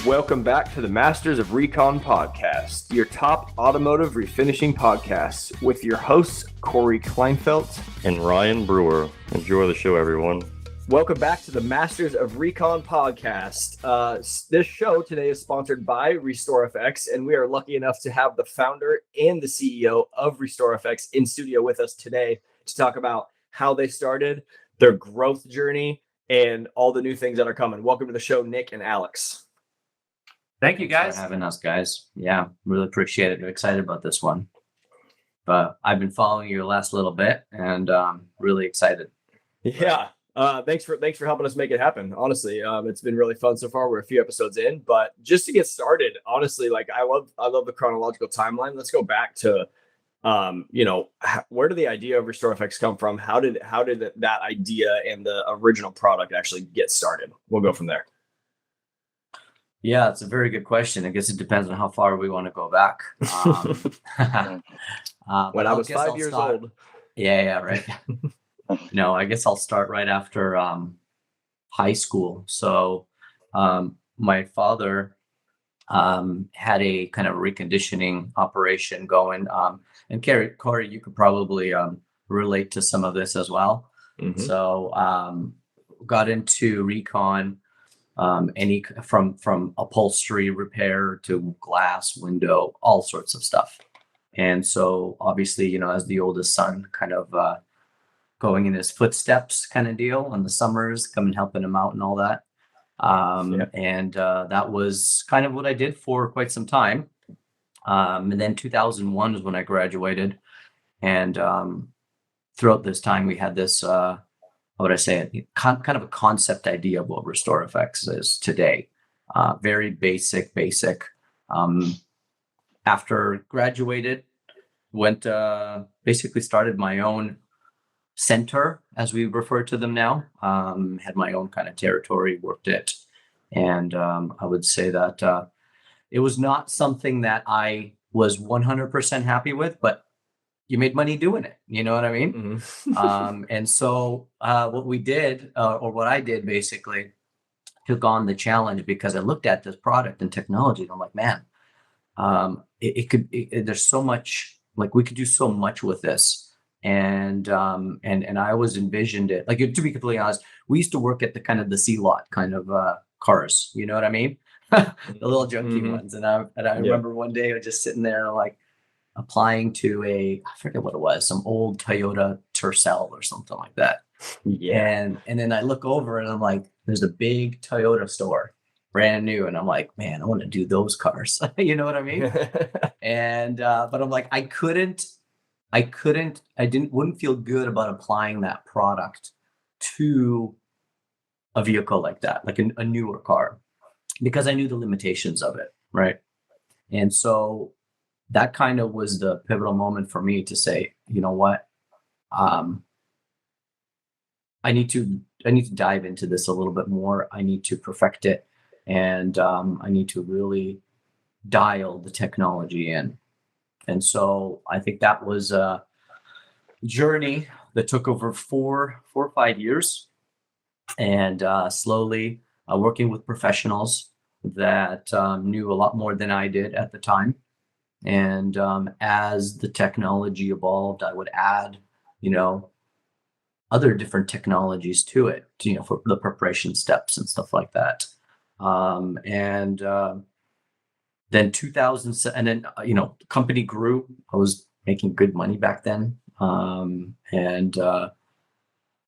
Welcome back to the Masters of Recon podcast, your top automotive refinishing podcast with your hosts, Cory Kleinfeldt and Ryan Brewer. Enjoy the show, everyone. Welcome back to the Masters of Recon podcast. This show today is sponsored by RestorFX, and we are lucky enough to have the founder and the CEO of RestorFX in studio with us today to talk about how they started, their growth journey, and all the new things that are coming. Welcome to the show, Nick and Alex. Thank you, guys. Thanks for having us, guys. Yeah, really appreciate it. I'm excited about this one. But I've been following you the last little bit and really excited. Yeah. Thanks for helping us make it happen. Honestly, it's been really fun so far. We're a few episodes in, but just to get started, honestly, like I love the chronological timeline. Let's go back to, where did the idea of RestorFX come from? How did that idea and the original product actually get started? We'll go from there. Yeah, it's a very good question. I guess it depends on how far we want to go back. When I was 5 years old. Yeah, right. No, I guess I'll start right after high school. So my father had a kind of reconditioning operation going. And Cory, you could probably relate to some of this as well. Mm-hmm. So got into Recon, any from upholstery repair to glass, window, all sorts of stuff. And so obviously, as the oldest son, kind of going in his footsteps kind of deal in the summers, coming helping him out and all that. And that was kind of what I did for quite some time. And then 2001 is when I graduated. And throughout this time, we had this, how would I say it, kind of a concept idea of what RestorFX is today. Very basic. After graduated, basically started my own center, as we refer to them now. Had my own kind of territory, worked it. And I would say that it was not something that I was 100% happy with, but you made money doing it. You know what I mean? Mm-hmm. And so what we did, or what I did basically, took on the challenge because I looked at this product and technology and I'm like, man, there's so much, like we could do so much with this. And I always envisioned it, like, to be completely honest, we used to work at the kind of the C lot kind of cars, you know what I mean? The little junky mm-hmm. ones. And I remember one day I was just sitting there like applying to I forget what it was, some old Toyota Tercel or something like that. Yeah. And then I look over and I'm like, there's a big Toyota store, brand new. And I'm like, man, I want to do those cars. You know what I mean? And, but I'm like, I wouldn't feel good about applying that product to a vehicle like that, like a newer car, because I knew the limitations of it. Right. And so that kind of was the pivotal moment for me to say, you know what, I need to dive into this a little bit more. I need to perfect it. And I need to really dial the technology in. And so I think that was a journey that took over four or 5 years, and slowly working with professionals that knew a lot more than I did at the time. And as the technology evolved, I would add, other different technologies to it, for the preparation steps and stuff like that. Then 2007, and then, the company grew. I was making good money back then, and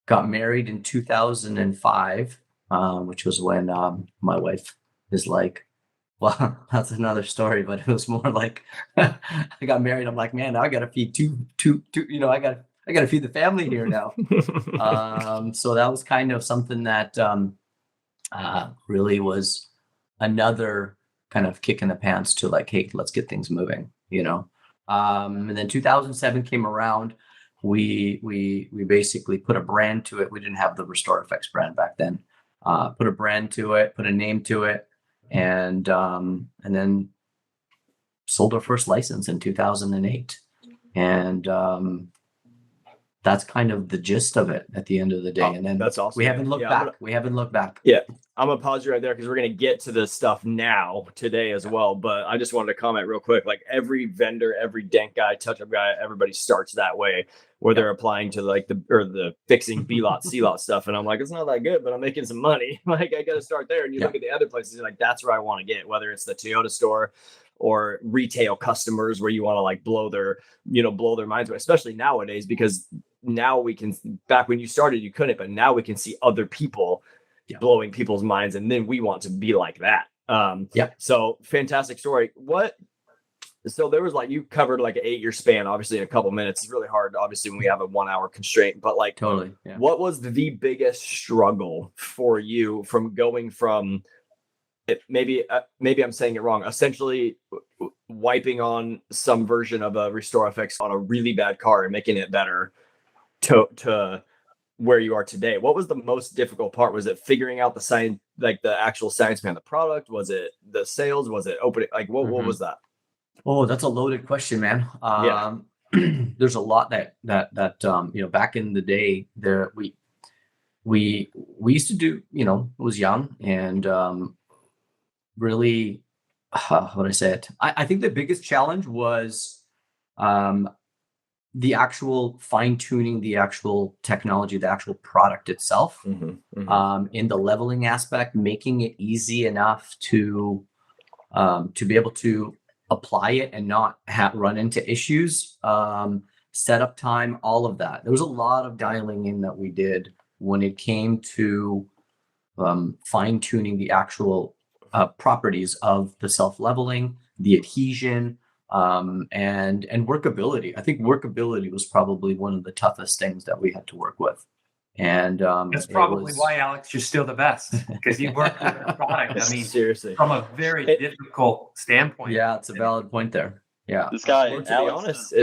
got married in 2005, which was when my wife is like, well, that's another story, but it was more like I got married. I'm like, man, now I got to feed two, I got to feed the family here now. So that was kind of something that really was another kind of kick in the pants to like, hey, let's get things moving, And then 2007 came around. We basically put a brand to it. We didn't have the RestorFX brand back then. Put a brand to it, put a name to it, and then sold our first license in 2008. And that's kind of the gist of it at the end of the day. Oh, And then that's awesome. we haven't looked back. We haven't looked back. Yeah. I'm gonna pause you right there because we're gonna get to this stuff now today as well. But I just wanted to comment real quick. Like every vendor, every dent guy, touch-up guy, everybody starts that way where they're applying to like the fixing B lot, C lot stuff. And I'm like, it's not that good, but I'm making some money. Like I gotta start there. And you look at the other places, you're like, that's where I want to get, whether it's the Toyota store or retail customers where you want to like blow their minds away, especially nowadays, because now we can, back when you started, you couldn't, but now we can see other people blowing people's minds. And then we want to be like that. So fantastic story. So there was like, you covered like an 8-year span, obviously in a couple minutes. It's really hard, obviously, when we have a 1 hour constraint, but like Totally. What was the biggest struggle for you from going from maybe I'm saying it wrong, essentially wiping on some version of a RestorFX on a really bad car and making it better to where you are today? What was the most difficult part? Was it figuring out the science, like the actual science behind the product? Was it the sales? Was it opening? Like what was that? Oh, that's a loaded question, man. There's a lot that back in the day there we used to do, was young and really, how would I say it? I think the biggest challenge was the actual fine tuning, the actual technology, the actual product itself, in the leveling aspect, making it easy enough to be able to apply it and not run into issues, setup time, all of that. There was a lot of dialing in that we did when it came to fine tuning the actual properties of the self-leveling, the adhesion, and workability. I think workability was probably one of the toughest things that we had to work with. And that's probably why, Alex, you're still the best, because you work with a product. I mean, seriously, from a very difficult standpoint. Yeah, it's a valid point there. Yeah, this guy, to be honest,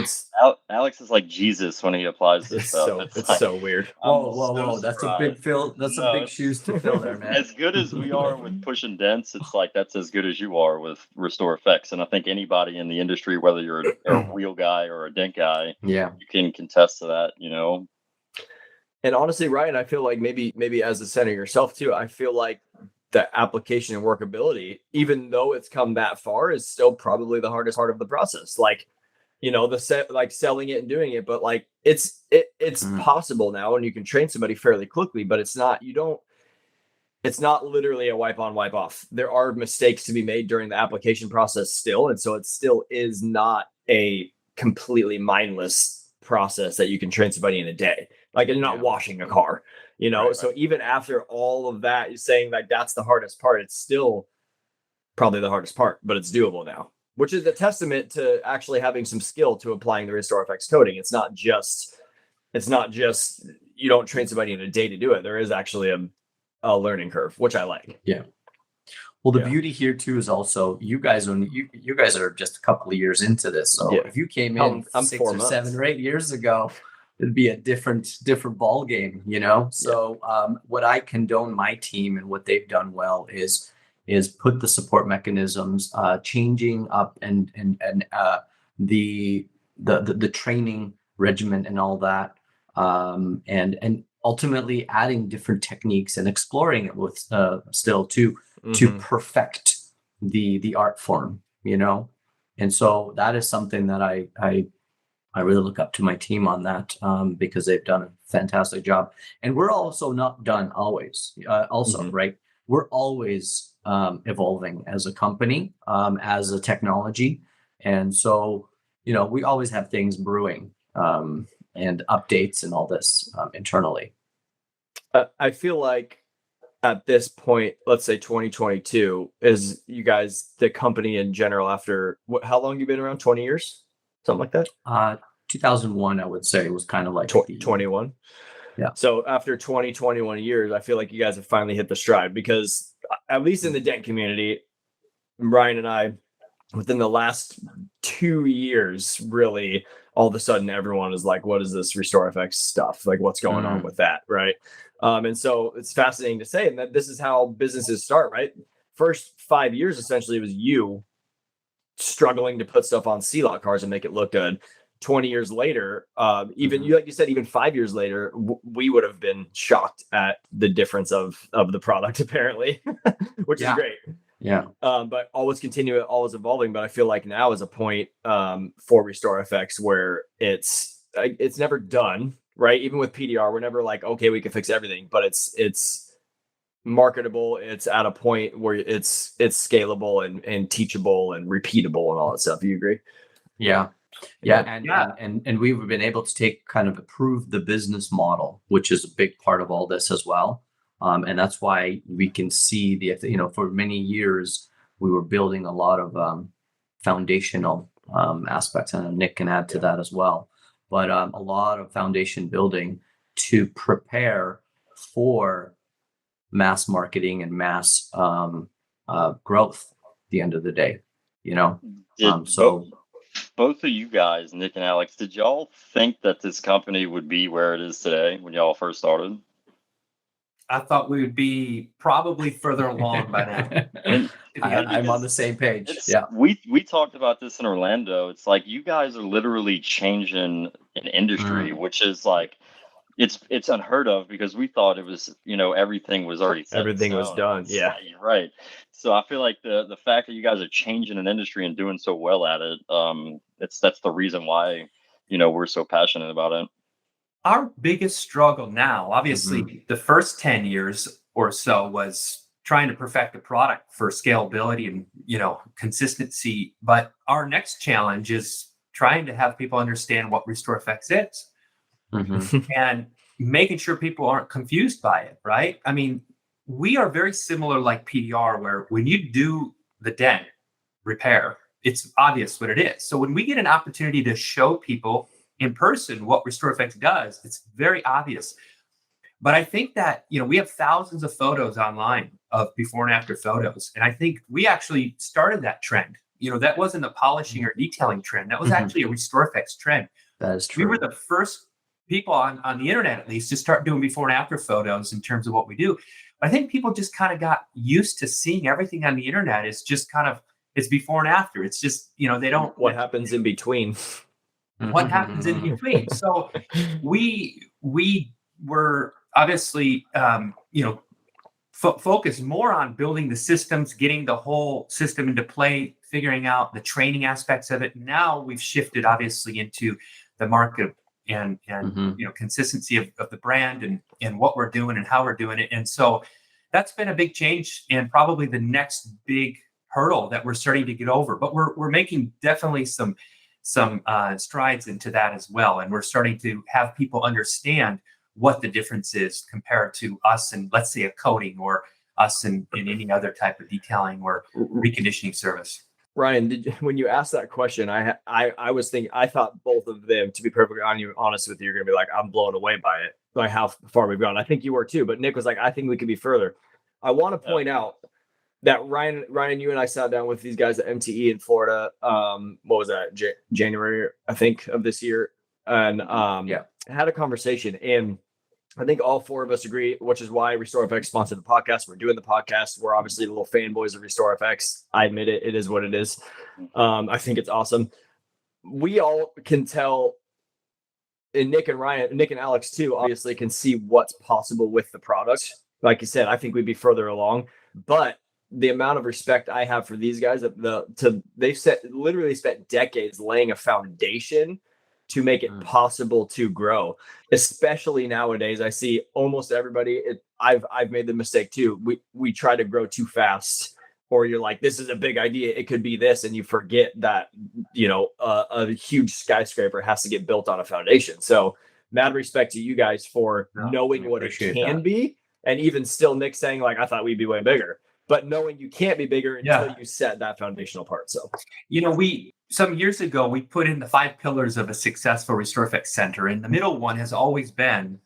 Alex is like Jesus when he applies this stuff. It's so weird. Whoa! That's a big fill. That's some big shoes to fill there, man. As good as we are with pushing dents, it's like that's as good as you are with RestorFX. And I think anybody in the industry, whether you're a wheel guy or a dent guy, you can contest to that. And honestly, Ryan, I feel like maybe as a center yourself too, I feel like the application and workability, even though it's come that far, is still probably the hardest part of the process. Like, like selling it and doing it, but like it's possible now, and you can train somebody fairly quickly, but it's not literally a wipe on, wipe off. There are mistakes to be made during the application process still. And so it still is not a completely mindless process that you can train somebody in a day. Like you're not washing a car, so even after all of that, you're saying like that's the hardest part. It's still probably the hardest part, but it's doable now, which is a testament to actually having some skill to applying the RestorFX coating. It's not just you don't train somebody in a day to do it. There is actually a learning curve, which I like. Yeah. Well, the beauty here too is also you guys are just a couple of years into this. So if you came in 6 or 7 or 8 years ago, it'd be a different ball game, So what I condone my team and what they've done well is put the support mechanisms, changing up and the training regimen and all that, and ultimately adding different techniques and exploring it with still to perfect the art form, And so that is something that I really look up to my team on that, because they've done a fantastic job. And we're also not done always. Right? We're always evolving as a company, as a technology. And so, we always have things brewing and updates and all this internally. I feel like at this point, let's say 2022, is you guys, the company in general, after how long you been around? 20 years? Something like that? 2001, I would say, was kind of like 21. Yeah. So after 21 years, I feel like you guys have finally hit the stride, because at least in the dent community, Ryan and I, within the last 2 years, really, all of a sudden everyone is like, what is this RestorFX stuff? Like, what's going on with that? Right. And so it's fascinating to say, and that this is how businesses start, right? First 5 years, essentially, it was you struggling to put stuff on C-Lot cars and make it look good. 20 years later, even you, like you said, even 5 years later, we would have been shocked at the difference of the product, apparently, which is great. Yeah. But always evolving. But I feel like now is a point for RestorFX where it's never done, right? Even with PDR, we're never like, okay, we can fix everything, but it's marketable. It's at a point where it's scalable and teachable and repeatable and all that stuff. You agree? Yeah. And we've been able to improve the business model, which is a big part of all this as well. And that's why we can see for many years, we were building a lot of foundational aspects, and Nick can add to that as well. But a lot of foundation building to prepare for mass marketing and mass growth at the end of the day, Both of you guys, Nick and Alex, did y'all think that this company would be where it is today when y'all first started? I thought we would be probably further along by now. I'm on the same page. Yeah. We talked about this in Orlando. It's like you guys are literally changing an industry, which is like it's unheard of, because we thought it was, everything was already set. Everything was done. Yeah. Like, right. So I feel like the fact that you guys are changing an industry and doing so well at it, that's the reason why, we're so passionate about it. Our biggest struggle now, obviously, the first 10 years or so was trying to perfect the product for scalability and, consistency. But our next challenge is trying to have people understand what RestorFX is and making sure people aren't confused by it, right? I mean, we are very similar like PDR, where when you do the dent repair, it's obvious what it is. So when we get an opportunity to show people in person what RestorFX does, it's very obvious. But I think that, we have thousands of photos online of before and after photos. And I think we actually started that trend. That wasn't a polishing or detailing trend. That was actually a RestorFX trend. That is true. We were the first people on the internet, at least, to start doing before and after photos in terms of what we do. But I think people just kind of got used to seeing everything on the internet. It's just it's before and after. It's just, they don't. What happens in between? What happens in between? So we were obviously, focused more on building the systems, getting the whole system into play, figuring out the training aspects of it. Now we've shifted obviously into the market and consistency of the brand and what we're doing and how we're doing it. And so that's been a big change, and probably the next big hurdle that we're starting to get over. But we're making definitely some strides into that as well. And we're starting to have people understand what the difference is compared to us and, let's say, a coating, or us in any other type of detailing or reconditioning service. Ryan, when you asked that question, I was thinking, I thought both of them, to be perfectly honest with you, you're going to be like, I'm blown away by it, by how far we've gone. I think you were too, but Nick was like, I think we could be further. I want to point out that Ryan, you and I sat down with these guys at MTE in Florida. What was that? January, I think, of this year. And had a conversation. And I think all four of us agree, which is why RestorFX sponsored the podcast. We're doing the podcast. We're obviously the little fanboys of RestorFX. I admit it. It is what it is. I think it's awesome. We all can tell, and Nick and Alex too, obviously can see what's possible with the product. Like you said, I think we'd be further along. But the amount of respect I have for these guys, they've literally spent decades laying a foundation to make it possible to grow. Especially nowadays, I see almost everybody. I've made the mistake too. We try to grow too fast, or you're like, this is a big idea, it could be this, and you forget that a huge skyscraper has to get built on a foundation. So, mad respect to you guys for knowing what it can be, and even still, Nick saying like, I thought we'd be way bigger, but knowing you can't be bigger until you set that foundational part. So, some years ago, we put in the 5 pillars of a successful RestorFX center. And the middle one has always been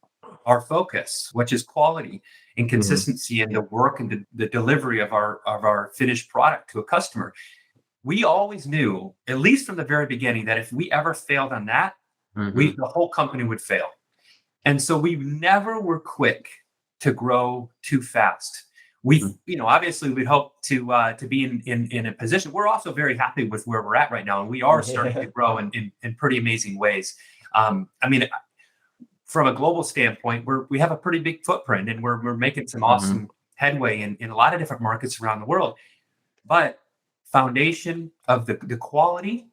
our focus, which is quality and consistency in the work and the delivery of our finished product to a customer. We always knew, at least from the very beginning, that if we ever failed on that, the whole company would fail. And so we never were quick to grow too fast. we've, obviously we'd hope to be in a position. We're also very happy with where we're at right now, and we are starting to grow in pretty amazing ways. From a global standpoint, we have a pretty big footprint, and we're making some awesome headway in a lot of different markets around the world. But foundation of the quality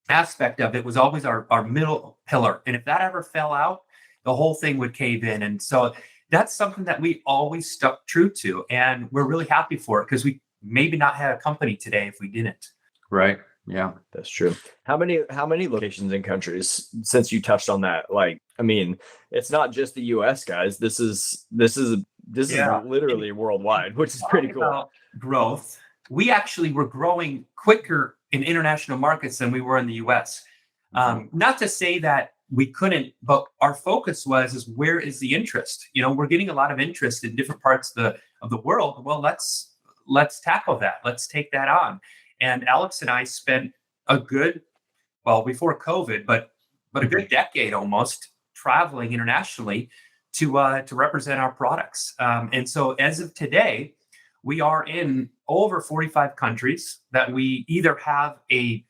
aspect of it was always our middle pillar, and if that ever fell out, the whole thing would cave in. And so that's something that we always stuck true to, and we're really happy for it, because we maybe not had a company today if we didn't. Right. Yeah, that's true. How many locations in countries, since you touched on that? Like, I mean, it's not just the US, guys. This is literally worldwide, which is pretty cool. About growth, we actually were growing quicker in international markets than we were in the US. Not to say that we couldn't, but our focus is where is the interest? We're getting a lot of interest in different parts of the world. Well, let's tackle that. Let's take that on. And Alex and I spent before COVID, but a good decade almost traveling internationally to represent our products. And so as of today, we are in over 45 countries that we either have a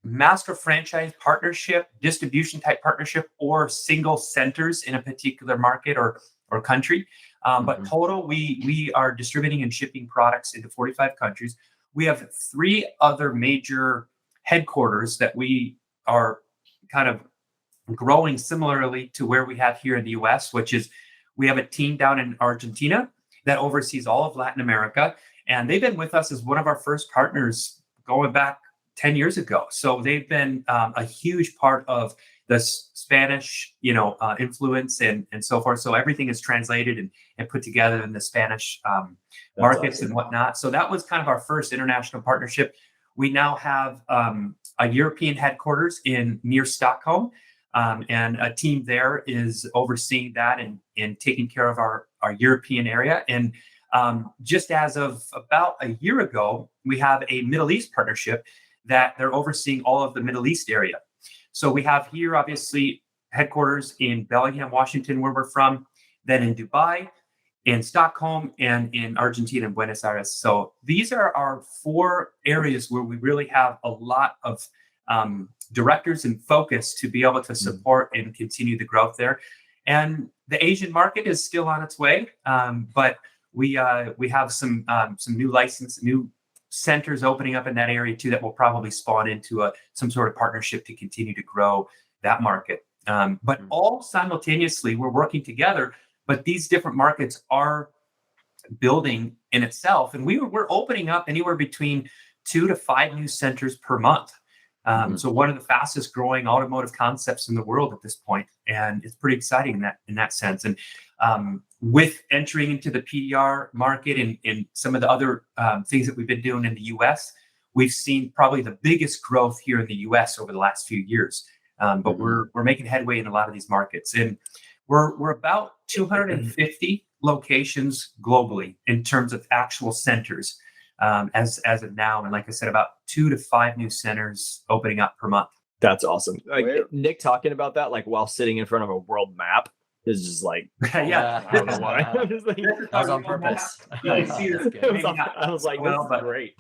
master franchise partnership, distribution type partnership, or single centers in a particular market or country. But total, we are distributing and shipping products into 45 countries. We have 3 other major headquarters that we are kind of growing similarly to where we have here in the US, which is we have a team down in Argentina that oversees all of Latin America. And they've been with us as one of our first partners going back 10 years ago. So they've been a huge part of the Spanish, influence and so forth. So everything is translated and put together in the Spanish markets awesome. And whatnot. So that was kind of our first international partnership. We now have a European headquarters near Stockholm, and a team there is overseeing that and taking care of our European area. And just as of about a year ago, we have a Middle East partnership that they're overseeing all of the Middle East area. So we have here, obviously, headquarters in Bellingham, Washington, where we're from, then in Dubai, in Stockholm, and in Argentina and Buenos Aires. So these are our 4 areas where we really have a lot of directors and focus to be able to support and continue the growth there. And the Asian market is still on its way, but we have some new centers opening up in that area too that will probably spawn into some sort of partnership to continue to grow that market. But all simultaneously, we're working together. But these different markets are building in itself, and we're opening up anywhere between 2 to 5 new centers per month. So one of the fastest growing automotive concepts in the world at this point, and it's pretty exciting in that sense. And with entering into the PDR market and some of the other things that we've been doing in the US, we've seen probably the biggest growth here in the US over the last few years. But we're making headway in a lot of these markets, and we're about 250 locations globally in terms of actual centers as of now. And like I said, about 2 to 5 new centers opening up per month. That's awesome. Like Nick talking about that, like while sitting in front of a world map, is just like, yeah. I don't know why. That was on purpose. I was like, this is great.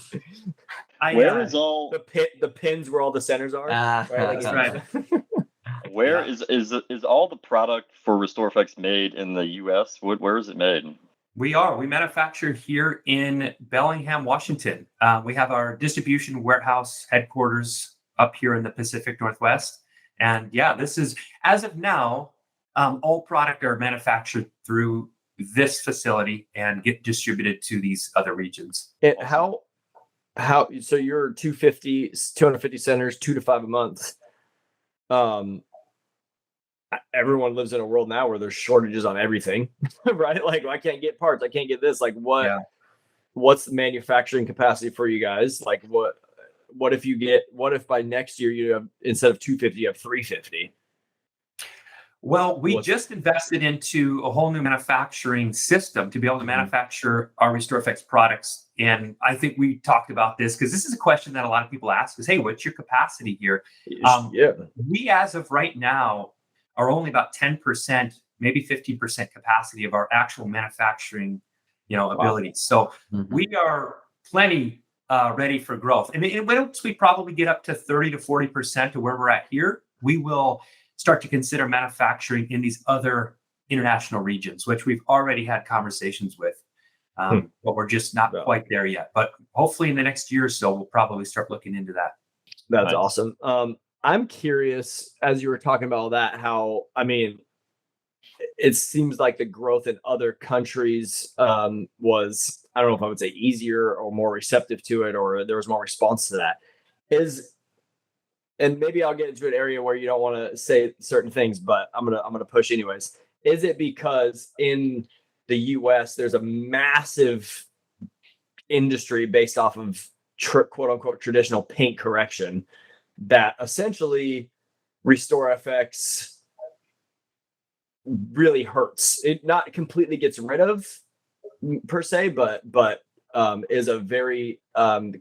Where is all the pins where all the centers are? Right? That's right. Where is all the product for RestorFX made in the US? Where is it made? We manufacture here in Bellingham, Washington. We have our distribution warehouse headquarters up here in the Pacific Northwest. And yeah, this is, as of now, all product are manufactured through this facility and get distributed to these other regions. How so you're 250 centers, 2 to 5 a month. Everyone lives in a world now where there's shortages on everything, right? Like, I can't get parts, I can't get this. Like, what's the manufacturing capacity for you guys? Like, what if by next year you have, instead of 250, you have 350? Well, we just invested into a whole new manufacturing system to be able to manufacture our RestorFX products. And I think we talked about this because this is a question that a lot of people ask is, hey, what's your capacity here? We, as of right now, are only about 10%, maybe 15% capacity of our actual manufacturing abilities. So we are plenty ready for growth. And once we probably get up to 30 to 40% of where we're at here, we will start to consider manufacturing in these other international regions, which we've already had conversations with. But we're just not quite there yet. But hopefully in the next year or so, we'll probably start looking into that. That's awesome. I'm curious, as you were talking about all that, how, I mean, it seems like the growth in other countries was, I don't know if I would say easier or more receptive to it, or there was more response to that. And maybe I'll get into an area where you don't want to say certain things, but I'm gonna push anyways. Is it because in the US there's a massive industry based off of quote unquote traditional paint correction that essentially RestorFX really hurts? It not completely gets rid of per se, but is a very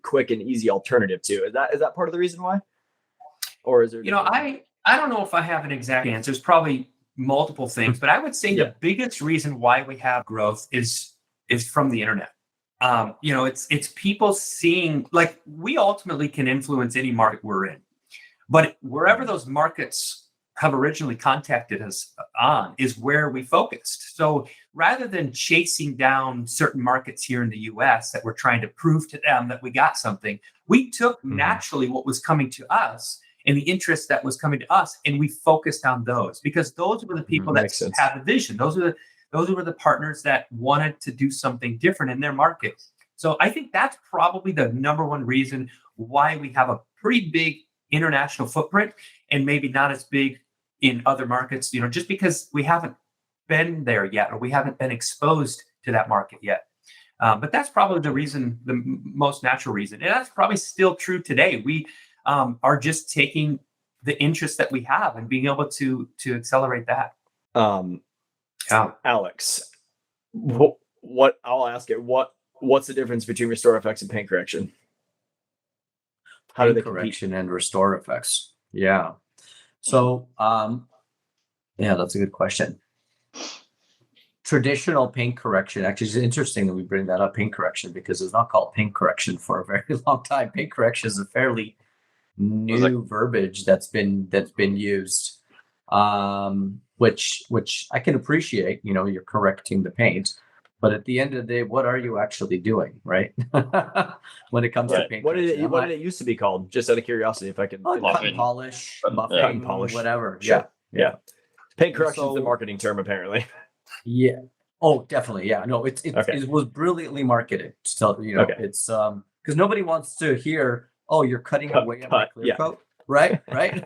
quick and easy alternative to. Is that part of the reason why? Or is there, I don't know if I have an exact answer. It's probably multiple things, but I would say the biggest reason why we have growth is from the internet. It's people seeing, like, we ultimately can influence any market we're in, but wherever those markets have originally contacted us on is where we focused. So rather than chasing down certain markets here in the US that we're trying to prove to them that we got something, we took naturally what was coming to us and the interest that was coming to us, and we focused on those because those were the people that had the vision. Those were the partners that wanted to do something different in their market. So I think that's probably the number one reason why we have a pretty big international footprint and maybe not as big in other markets, just because we haven't been there yet, or we haven't been exposed to that market yet. But that's probably the most natural reason. And that's probably still true today. We are just taking the interest that we have and being able to accelerate that. Alex, what I'll ask it, what's the difference between RestorFX and paint correction? How do they compete? Correction and RestorFX. Yeah. So, that's a good question. Traditional paint correction, actually, it's interesting that we bring that up, paint correction, because it's not called paint correction for a very long time. Paint correction is a fairly new verbiage that's been used, which I can appreciate. You're correcting the paint, but at the end of the day, what are you actually doing, right? When it comes to paint, what did it used to be called? Just out of curiosity, if I could. Cut and polish, buffing, polish, whatever. Sure. Yeah. Paint correction is the marketing term, apparently. Yeah. Oh, definitely. Yeah. No, it was brilliantly marketed. So it's because nobody wants to hear, "Oh, you're cutting away at my clear coat," right? Right.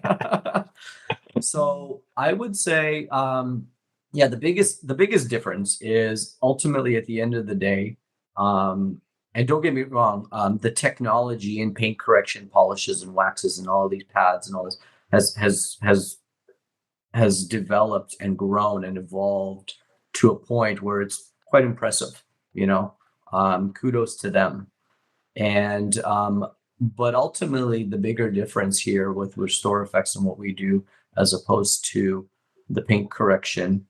So I would say, the biggest difference is ultimately at the end of the day, and don't get me wrong, the technology in paint correction, polishes and waxes and all of these pads and all this has developed and grown and evolved to a point where it's quite impressive. Kudos to them. And but ultimately, the bigger difference here with RestorFX and what we do, as opposed to the paint correction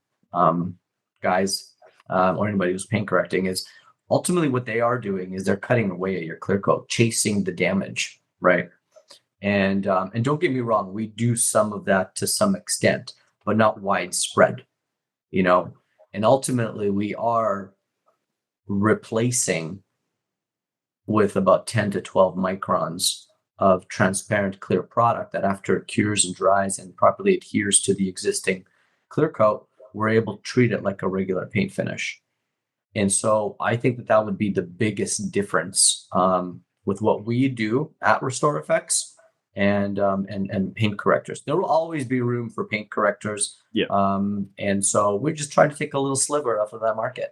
guys or anybody who's paint correcting, is ultimately what they are doing is they're cutting away at your clear coat, chasing the damage, right? And don't get me wrong, we do some of that to some extent, but not widespread, And ultimately, we are replacing with about 10 to 12 microns of transparent clear product that, after it cures and dries and properly adheres to the existing clear coat, we're able to treat it like a regular paint finish. And so I think that would be the biggest difference with what we do at RestorFX and paint correctors. There will always be room for paint correctors. Yeah. And so we're just trying to take a little sliver off of that market.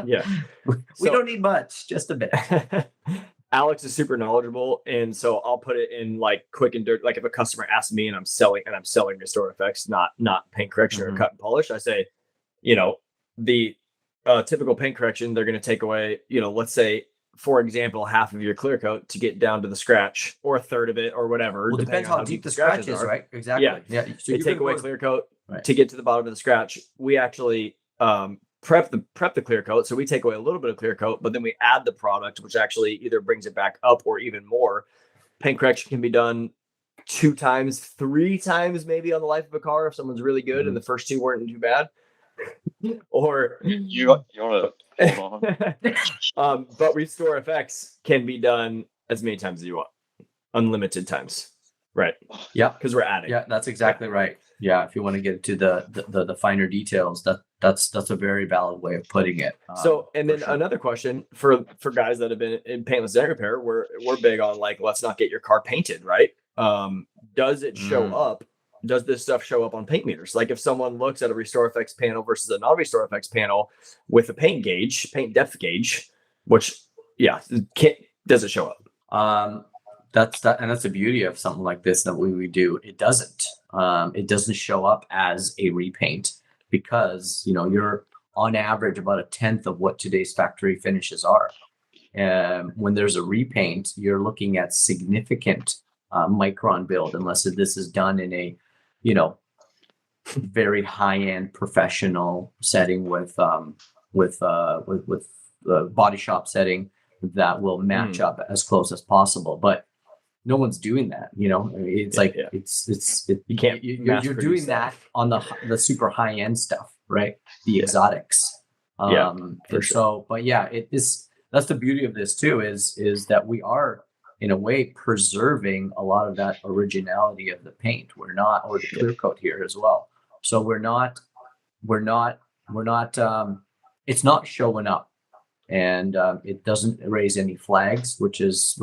Yeah. We don't need much, just a bit. Alex is super knowledgeable, and so I'll put it in like quick and dirt. Like if a customer asks me and I'm selling RestorFX, not paint correction or cut and polish, I say, the typical paint correction, they're going to take away, let's say, for example, half of your clear coat to get down to the scratch, or a third of it, or whatever. Well, depends how deep the scratch is, right? Exactly. Yeah. So they take away clear coat to get to the bottom of the scratch. We actually prep the clear coat. So we take away a little bit of clear coat, but then we add the product, which actually either brings it back up or even more. Paint correction can be done 2 times, 3 times maybe on the life of a car if someone's really good and the first 2 weren't too bad. Or you want to hold on. But RestorFX can be done as many times as you want, unlimited times, right? Yeah, because we're adding. Yeah, that's exactly right. Yeah, if you want to get into the finer details, that's a very valid way of putting it. So, and then another question for guys that have been in paintless dent repair, we're big on like, let's not get your car painted, right? Does it show up? Does this stuff show up on paint meters? Like if someone looks at a RestorFX panel versus a non-RestorFX panel with a paint depth gauge, which does it show up? That's the beauty of something like this that we do. It doesn't show up as a repaint because you're on average about 1/10 of what today's factory finishes are. When there's a repaint, you're looking at significant micron build, unless this is done in a very high-end professional setting with the body shop setting that will match up as close as possible. But no one's doing that. You can't. You're doing that on the super high-end stuff, right? The exotics. For sure. That's the beauty of this too, is that we are in a way preserving a lot of that originality of the paint. We're not, or the clear coat here as well. So we're not it's not showing up, and it doesn't raise any flags, which is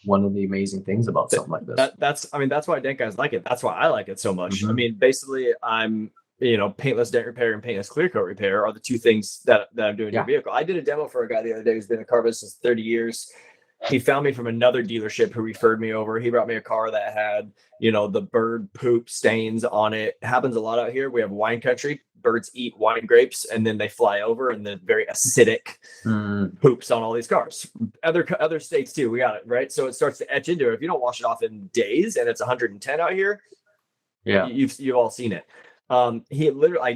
one of the amazing things about something like this. That's why dent guys like it. That's why I like it so much. I mean, basically I'm, paintless dent repair and paintless clear coat repair are the 2 things that I'm doing to your vehicle. I did a demo for a guy the other day who's been in the car business 30 years. He found me from another dealership who referred me over. He brought me a car that had, the bird poop stains on it. It happens a lot out here. We have wine country. Birds eat wine grapes and then they fly over, and the very acidic poops on all these cars. Other states too. We got it, right? So it starts to etch into it. If you don't wash it off in days and it's 110 out here, you've all seen it. I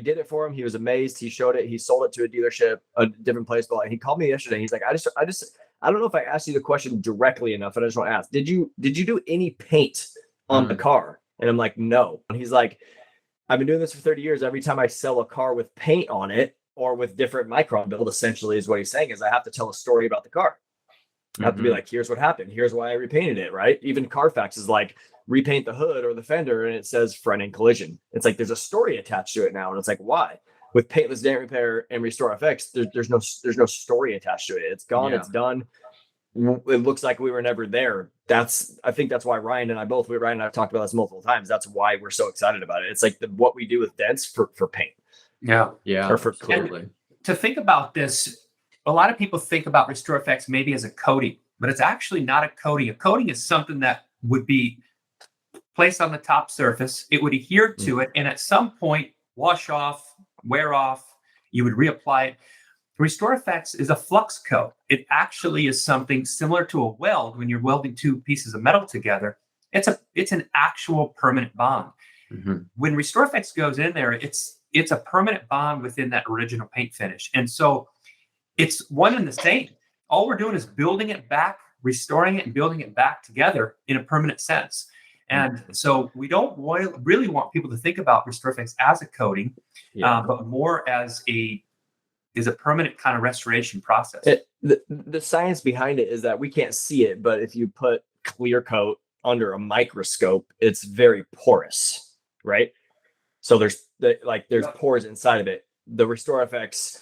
did it for him. He was amazed. He showed it. He sold it to a dealership, a different place. But he called me yesterday. He's like, I don't know if I asked you the question directly enough, and I just want to ask, did you do any paint on the car? And I'm like, no. And he's like, I've been doing this for 30 years. Every time I sell a car with paint on it or with different micron build, essentially is what he's saying, is I have to tell a story about the car. I have to be like, here's what happened. Here's why I repainted it, right? Even Carfax is like, repaint the hood or the fender, and it says front end collision. It's like there's a story attached to it now, and it's like, why? With paintless dent repair and RestorFX, there's no story attached to it. It's gone. It's done. It looks like we were never there. I think that's why Ryan and I've talked about this multiple times. That's why we're so excited about it. It's like what we do with dents for paint. Yeah. Or for clear. And to think about this, a lot of people think about RestorFX maybe as a coating, but it's actually not a coating. A coating is something that would be placed on the top surface. It would adhere to it, and at some point wash off, wear off. You would reapply it. RestorFX is a Fluxcoat. It actually is something similar to a weld. When you're welding 2 pieces of metal together, it's an actual permanent bond. When RestorFX goes in there, it's a permanent bond within that original paint finish, and so it's one and the same. All we're doing is building it back, restoring it, and building it back together in a permanent sense. And so we don't really want people to think about RestorFX as a coating, but more as a permanent kind of restoration process. The science behind it is that we can't see it, but if you put clear coat under a microscope, it's very porous, right? So there's pores inside of it. The RestorFX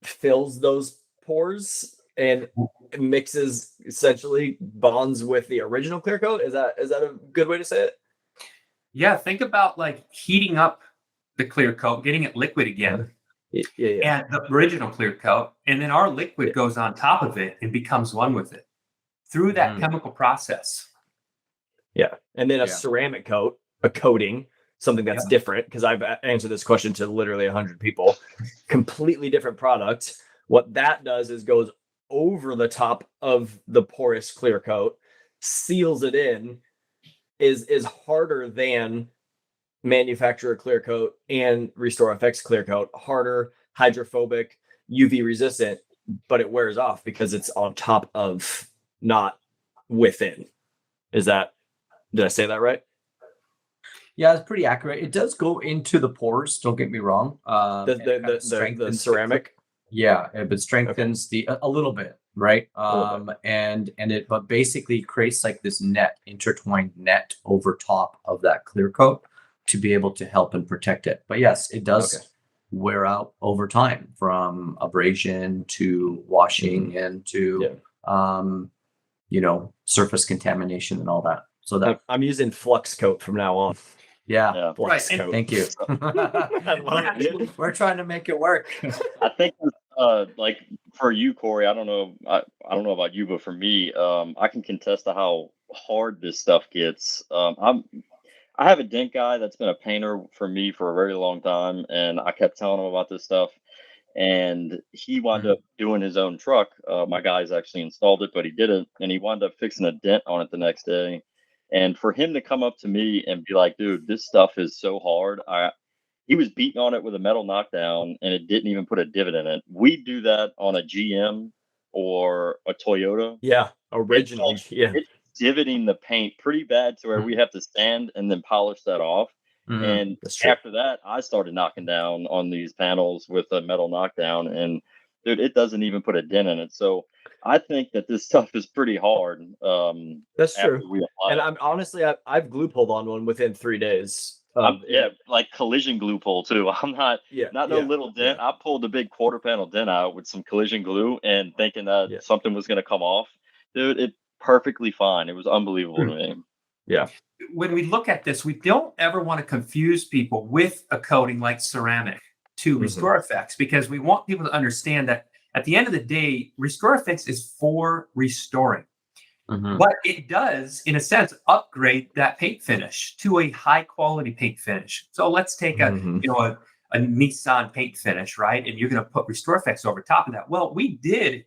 fills those pores and mixes, essentially bonds with the original clear coat. Is that a good way to say it? Yeah, think about like heating up the clear coat, getting it liquid again. And the original clear coat, and then our liquid goes on top of it and becomes one with it through that chemical process. And then a ceramic coat, a coating, something that's different, because I've answered this question to literally 100 people. Completely different product. What that does is goes over the top of the porous clear coat, seals it in, is harder than manufacturer clear coat and RestorFX clear coat. Harder, hydrophobic, UV resistant, but it wears off because it's on top of, not within. Did I say that right? Yeah, it's pretty accurate. It does go into the pores. Don't get me wrong. The ceramic. Yeah, it strengthens a little bit, right? But basically creates like this intertwined net over top of that clear coat to be able to help and protect it. But yes, it does wear out over time, from abrasion to washing and to surface contamination and all that. So that I'm using Fluxcoat from now on. Yeah. Fluxcoat. Thank you. I love it. We're trying to make it work. I think like for you, Cory, I don't know about you, but for me, I can contest to how hard this stuff gets. I have a dent guy that's been a painter for me for a very long time, and I kept telling him about this stuff, and he wound up doing his own truck. My guys actually installed it, but he didn't, and he wound up fixing a dent on it the next day. And for him to come up to me and be like, dude, this stuff is so hard. He was beating on it with a metal knockdown, and it didn't even put a divot in it. We do that on a GM or a Toyota. Yeah, originally. It's divoting the paint pretty bad to where we have to sand and then polish that off. And after that, I started knocking down on these panels with a metal knockdown, and dude, it doesn't even put a dent in it. So I think that this stuff is pretty hard. That's true. And I'm honestly, I've glue pulled on one within 3 days. Like collision glue pull too. I'm not no little dent. I pulled a big quarter panel dent out with some collision glue and thinking that something was going to come off. Dude, it perfectly fine. It was unbelievable to me. Yeah. When we look at this, we don't ever want to confuse people with a coating like ceramic to RestorFX, because we want people to understand that at the end of the day, RestorFX is for restoring. But it does, in a sense, upgrade that paint finish to a high quality paint finish. So let's take a Nissan paint finish, right? And you're going to put RestorFX over top of that. Well, we did,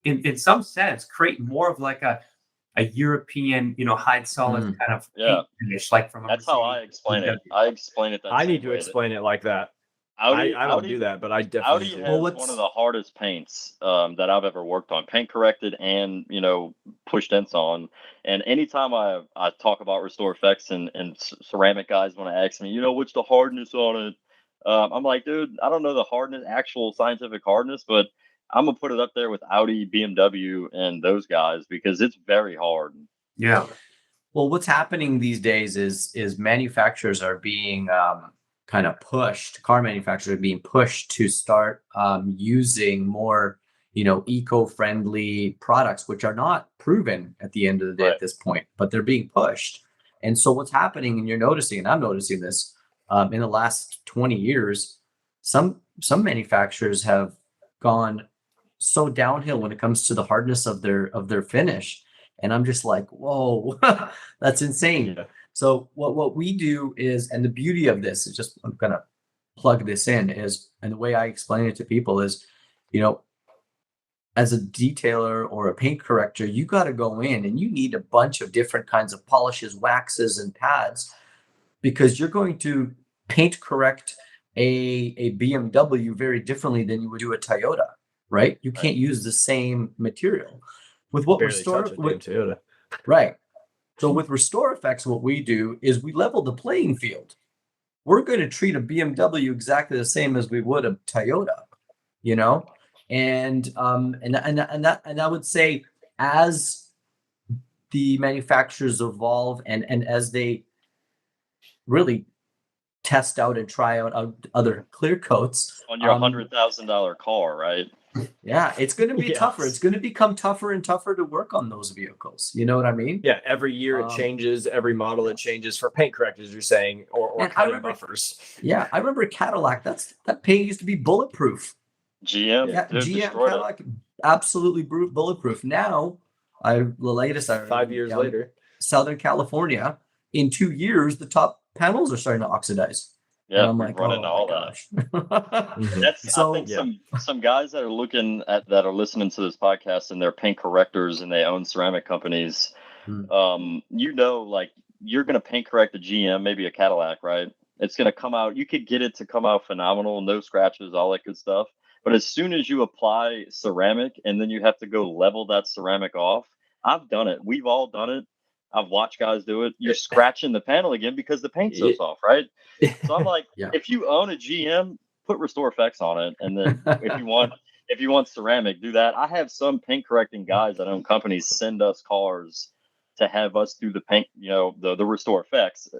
in some sense, create more of like a European, high solid kind of paint finish, like from. That's how I explain it. I explain it. I need to explain it like that. I don't do that, but I definitely Audi has one of the hardest paints that I've ever worked on, paint corrected and push dents on. And anytime I talk about RestorFX and ceramic guys want to ask me, what's the hardness on it? I'm like, dude, I don't know the hardness, actual scientific hardness, but I'm gonna put it up there with Audi, BMW, and those guys because it's very hard. Yeah. Well, what's happening these days is manufacturers are being kind of pushed. Car manufacturers are being pushed to start using more, eco-friendly products, which are not proven at the end of the day at this point, but they're being pushed. And so what's happening, and you're noticing, and I'm noticing this in the last 20 years, some manufacturers have gone so downhill when it comes to the hardness of their finish. And I'm just like, whoa, that's insane. Yeah. So what we do is, and the beauty of this is just, I'm going to plug this in, is, and the way I explain it to people is, as a detailer or a paint corrector, you got to go in and you need a bunch of different kinds of polishes, waxes, and pads, because you're going to paint correct a BMW very differently than you would do a Toyota, right? You can't use the same material. With what Toyota. Right. So with RestorFX, what we do is we level the playing field. We're going to treat a BMW exactly the same as we would a Toyota, and I would say as the manufacturers evolve and as they really test out and try out other clear coats on your $100,000 car, right? Yeah, it's going to be tougher. It's going to become tougher and tougher to work on those vehicles. You know what I mean? Yeah, every year it changes. Every model it changes for paint correctors, you're saying, or cutting buffers. Yeah, I remember Cadillac. That paint used to be bulletproof. GM, GM Cadillac, absolutely bulletproof. Now, the latest 5 years later, Southern California, in 2 years, the top panels are starting to oxidize. Yeah, I'm like, running all that. I think some guys that are listening to this podcast and they're paint correctors and they own ceramic companies, like you're going to paint correct a GM, maybe a Cadillac, right? It's going to come out. You could get it to come out phenomenal, no scratches, all that good stuff. But as soon as you apply ceramic and then you have to go level that ceramic off, I've done it. We've all done it. I've watched guys do it. You're scratching the panel again because the paint's so soft, right? So I'm like, if you own a GM, put RestorFX on it, and then if you want ceramic, do that. I have some paint correcting guys that own companies send us cars to have us do the paint, the RestorFX.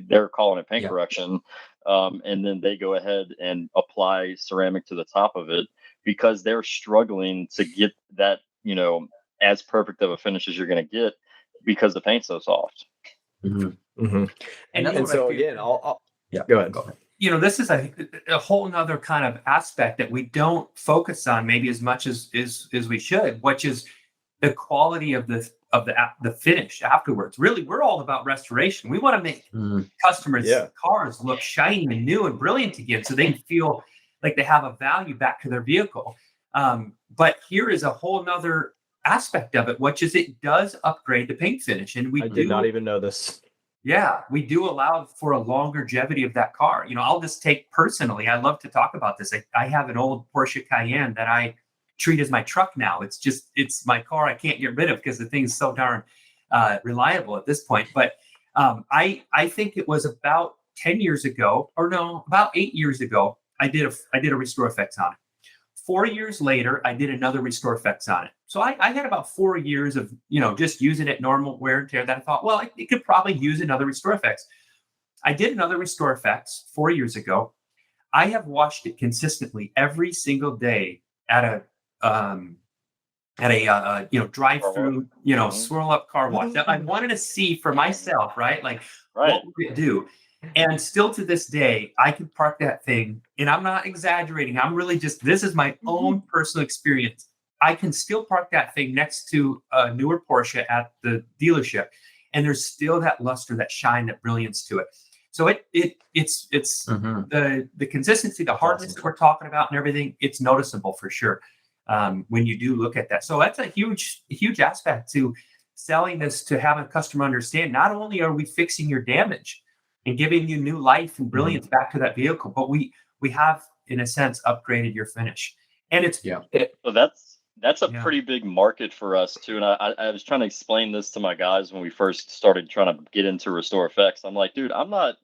They're calling it paint correction, and then they go ahead and apply ceramic to the top of it because they're struggling to get that, as perfect of a finish as you're going to get because the paint's so soft. Mm-hmm. Mm-hmm. And so again, I'll go ahead. This is a whole nother kind of aspect that we don't focus on maybe as much as we should, which is the quality of the finish afterwards. Really, we're all about restoration. We want to make customers' cars look shiny and new and brilliant again, so they feel like they have a value back to their vehicle. But here is a whole nother aspect of it, which is it does upgrade the paint finish, and I did not even know this. Yeah, we do allow for a longer longevity of that car. I'll just take personally, I love to talk about this. I have an old Porsche Cayenne that I treat as my truck now. It's my car I can't get rid of because the thing is so darn reliable at this point. But I think it was about 10 years ago, or no, about 8 years ago, I did a RestorFX on it. 4 years later, I did another RestorFX on it. So I had about 4 years of, just using it normal wear and tear that I thought, well, it could probably use another RestorFX. I did another RestorFX 4 years ago. I have washed it consistently every single day at a drive-through, swirl up car wash. That I wanted to see for myself, right? What would it do? And still to this day, I could park that thing, and I'm not exaggerating. I'm really this is my own personal experience. I can still park that thing next to a newer Porsche at the dealership, and there's still that luster, that shine, that brilliance to it. So it's the consistency, the hardness that we're talking about and everything, it's noticeable for sure when you do look at that. So that's a huge aspect to selling this, to have a customer understand, not only are we fixing your damage and giving you new life and brilliance back to that vehicle, but we have, in a sense, upgraded your finish. And it's so that's a pretty big market for us too. And I was trying to explain this to my guys when we first started trying to get into RestorFX. I'm like, dude, I'm not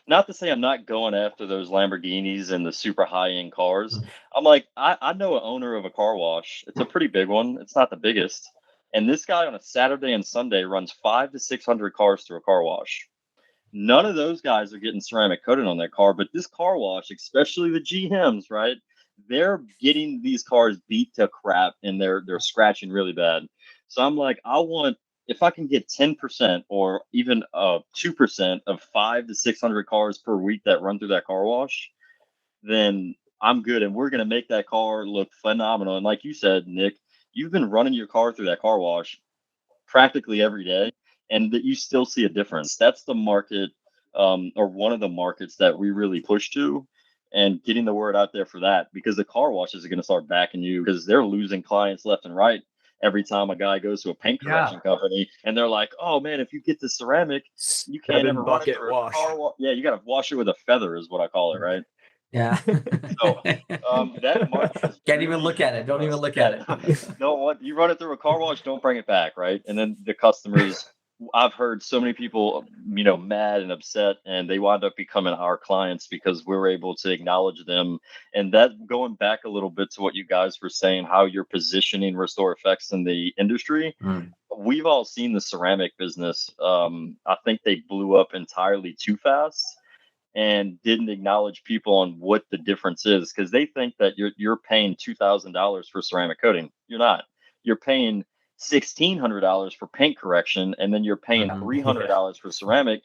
to say I'm not going after those Lamborghinis and the super high end cars. I'm like, I know an owner of a car wash. It's a pretty big one. It's not the biggest. And this guy on a Saturday and Sunday runs 500 to 600 cars through a car wash. None of those guys are getting ceramic coated on their car, but this car wash, especially the GMs, right? They're getting these cars beat to crap and they're scratching really bad. So I'm like, if I can get 10% or even 2% of 500 to 600 cars per week that run through that car wash, then I'm good. And we're going to make that car look phenomenal. And like you said, Nick, you've been running your car through that car wash practically every day, and that you still see a difference. That's the market, or one of the markets that we really push to, and getting the word out there for that, because the car washes are going to start backing you because they're losing clients left and right every time a guy goes to a paint correction company, and they're like, "Oh man, if you get the ceramic, you can't ever run it through a car wash. Yeah, you got to wash it with a feather, is what I call it, right?" Yeah. So that market can't even look at it. Don't even look at it. No, you run it through a car wash, don't bring it back, right? And then the customers, I've heard so many people, mad and upset, and they wind up becoming our clients because we're able to acknowledge them. And that, going back a little bit to what you guys were saying, how you're positioning RestorFX in the industry. We've all seen the ceramic business. I think they blew up entirely too fast and didn't acknowledge people on what the difference is, because they think that you're paying $2,000 for ceramic coating. You're not. You're paying $1,600 for paint correction, and then you're paying $300 for ceramic.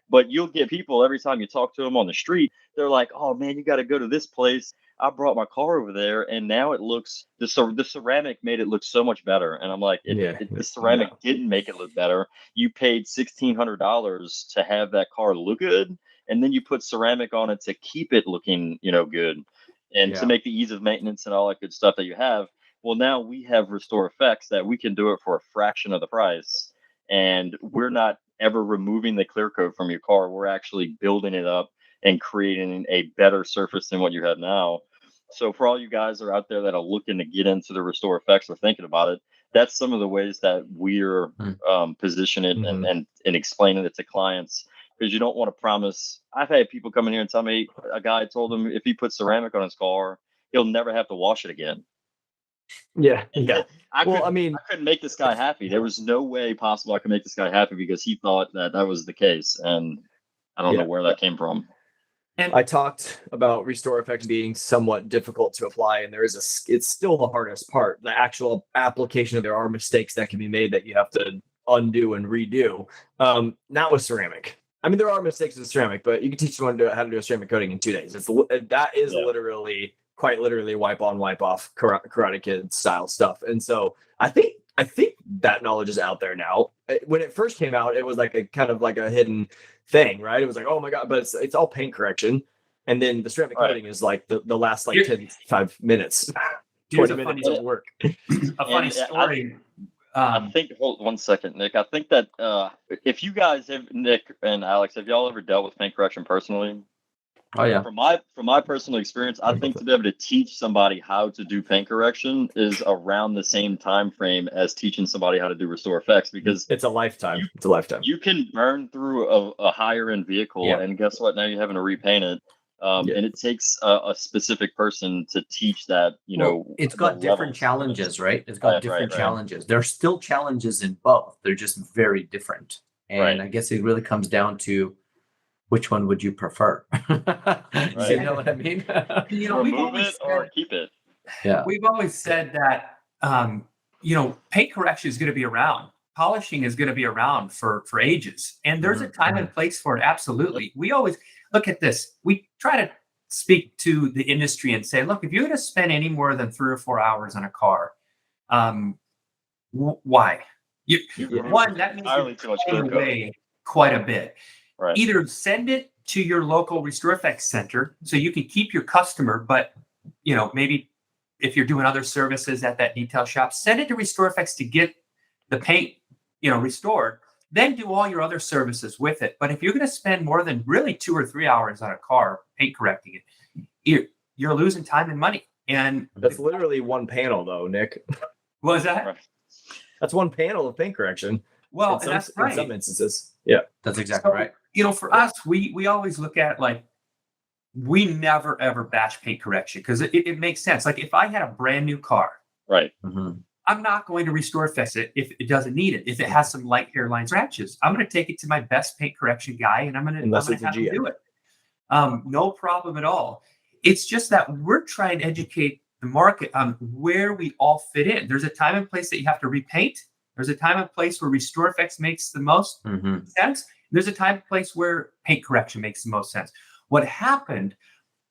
But you'll get people, every time you talk to them on the street, they're like, "Oh man, you got to go to this place. I brought my car over there, and now it looks the ceramic made it look so much better." And I'm like, the ceramic didn't make it look better. You paid $1,600 to have that car look good, and then you put ceramic on it to keep it looking, good, and to make the ease of maintenance and all that good stuff that you have. Well, now we have RestorFX that we can do it for a fraction of the price, and we're not ever removing the clear coat from your car. We're actually building it up and creating a better surface than what you have now. So for all you guys that are out there that are looking to get into the RestorFX or thinking about it, that's some of the ways that we're positioning it and explaining it to clients, because you don't want to promise. I've had people come in here and tell me, a guy told him if he puts ceramic on his car, he'll never have to wash it again. Yeah. I couldn't make this guy happy. There was no way possible I could make this guy happy because he thought that was the case. And I don't know where that came from. And I talked about RestorFX being somewhat difficult to apply, and it's still the hardest part. The actual application, there are mistakes that can be made that you have to undo and redo. Not with ceramic. I mean, there are mistakes with ceramic, but you can teach someone how to do a ceramic coating in 2 days. Literally, quite literally, wipe on, wipe off, Karate Kid style stuff. And so I think that knowledge is out there now. When it first came out, it was like a kind of like a hidden thing, right? It was like, oh my god, but it's all paint correction, and then the ceramic coating is like the last like 5 minutes, 20 minutes of work. A funny story. I think, hold 1 second, Nick. I think that if you guys Nick and Alex, have y'all ever dealt with paint correction personally? Oh yeah. From my personal experience, I think to be able to teach somebody how to do paint correction is around the same time frame as teaching somebody how to do RestorFX, because it's a lifetime. You can burn through a higher end vehicle, and guess what? Now you're having to repaint it. And it takes a specific person to teach that. It's got different challenges, right? It's got different challenges. There's still challenges in both. They're just very different, and I guess it really comes down to, which one would you prefer? You know what I mean? Remove it or keep it. Yeah. We've always said that, paint correction is going to be around. Polishing is going to be around for ages. And there's a time and place for it. Absolutely. We always look at this. We try to speak to the industry and say, look, if you're going to spend any more than 3 or 4 hours on a car, why? One, that means you're paying away quite a bit. Right. Either send it to your local RestorFX center so you can keep your customer, but maybe if you're doing other services at that detail shop, send it to RestorFX to get the paint, restored. Then do all your other services with it. But if you're going to spend more than really 2 or 3 hours on a car paint correcting it, you're losing time and money. And that's literally one panel, though, Nick. What was that? That's one panel of paint correction. Well, that's right. In some instances. Yeah, that's exactly right. For us, we always look at like, we never ever batch paint correction because it makes sense. Like if I had a brand new car, right, I'm not going to RestorFX it if it doesn't need it. If it has some light hairline scratches, I'm going to take it to my best paint correction guy and I'm going to have him do it. No problem at all. It's just that we're trying to educate the market on where we all fit in. There's a time and place that you have to repaint. There's a time and place where RestorFX makes the most sense. There's a time and place where paint correction makes the most sense. What happened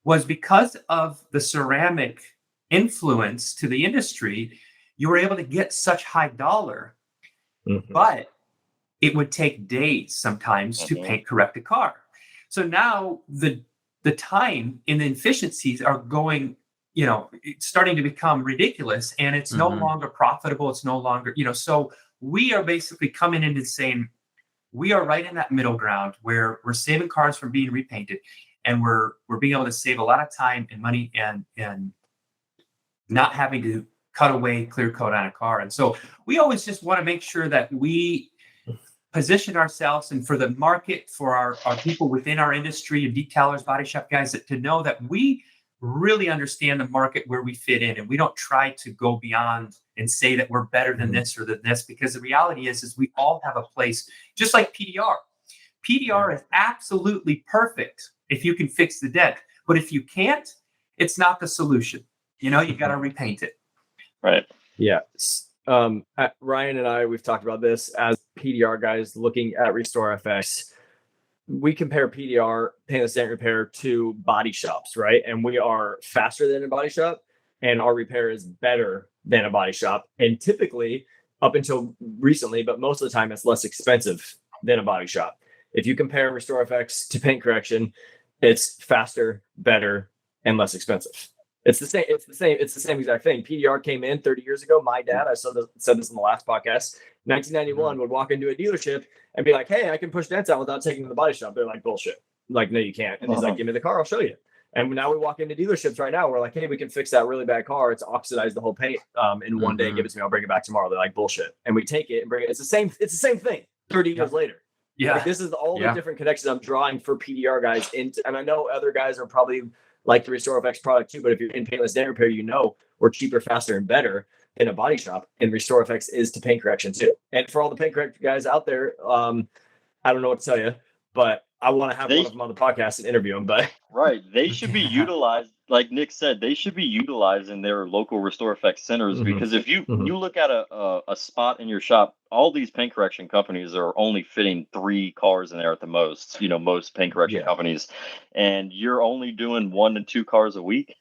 was because of the ceramic influence to the industry, you were able to get such high dollar, but it would take days sometimes to paint correct a car. So now the time and the efficiencies are going, it's starting to become ridiculous, and it's no longer profitable. It's no longer, so we are basically coming in and saying, we are right in that middle ground where we're saving cars from being repainted, and we're being able to save a lot of time and money and not having to cut away clear coat on a car. And so we always just want to make sure that we position ourselves, and for the market, for our people within our industry and detailers, body shop guys, to know that we really understand the market where we fit in, and we don't try to go beyond and say that we're better than this or than this, because the reality is we all have a place, just like PDR. PDR is absolutely perfect if you can fix the dent, but if you can't, it's not the solution. You got to repaint it. Right. Yeah. Ryan and I, we've talked about this as PDR guys looking at RestorFX. We compare PDR, Paintless Clearcoat Repair, to body shops, right? And we are faster than a body shop, and our repair is better than a body shop. And typically, up until recently, but most of the time, it's less expensive than a body shop. If you compare RestorFX to paint correction, it's faster, better, and less expensive. It's the same exact thing. PDR came in 30 years ago. My dad, I said this in the last podcast, 1991, would walk into a dealership and be like, hey, I can push dents out without taking them to the body shop. They're like, bullshit. like, no, you can't. And he's like, give me the car, I'll show you. And now we walk into dealerships right now. We're like, hey, we can fix that really bad car. It's oxidized the whole paint in one day. Give it to me. I'll bring it back tomorrow. They're like, bullshit. And we take it and bring it. It's the same thing 30 years later. Yeah. Like, this is all the different connections I'm drawing for PDR guys into. And I know other guys are probably like the RestorFX product too. But if you're in paintless dent repair, we're cheaper, faster, and better in a body shop. And RestorFX is to paint correction too. And for all the paint correction guys out there, I don't know what to tell you, but I want to have one of them on the podcast and interview them. But right, they should be utilized, like Nick said, they should be utilized in their local RestorFX centers, because if you look at a spot in your shop, all these paint correction companies are only fitting 3 cars in there at the most. Most paint correction companies, and you're only doing 1 to 2 cars a week.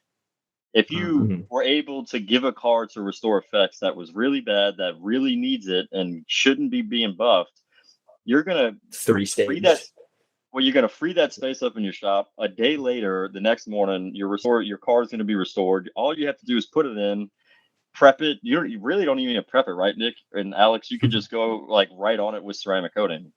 If you were able to give a car to RestorFX that was really bad, that really needs it and shouldn't be being buffed, you're gonna free that space up in your shop. A day later, the next morning, your car is going to be restored. All you have to do is put it in, prep it. You really don't even need to prep it, right, Nick and Alex? You could just go like right on it with ceramic coating.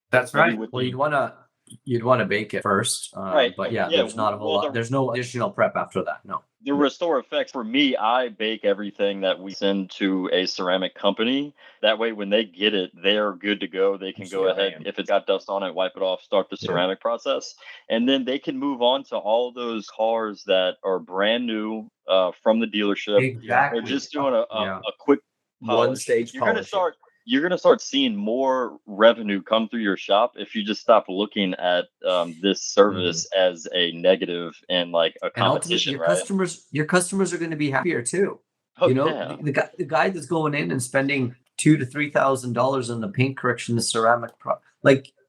That's right. Well, you'd want to bake it first, right? But there's not a whole lot. There's no additional prep after that. No. The RestorFX, for me, I bake everything that we send to a ceramic company. That way, when they get it, they're good to go. They can go ahead. If it's got dust on it, wipe it off, start the ceramic process. And then they can move on to all those cars that are brand new from the dealership. Exactly. They're just doing a quick polish. One-stage polish. You're going to start seeing more revenue come through your shop if you just stop looking at this service as a negative and like a competition, your customers are going to be happier too. Oh, the guy that's going in and spending $2,000 to $3,000 on the paint correction, the ceramic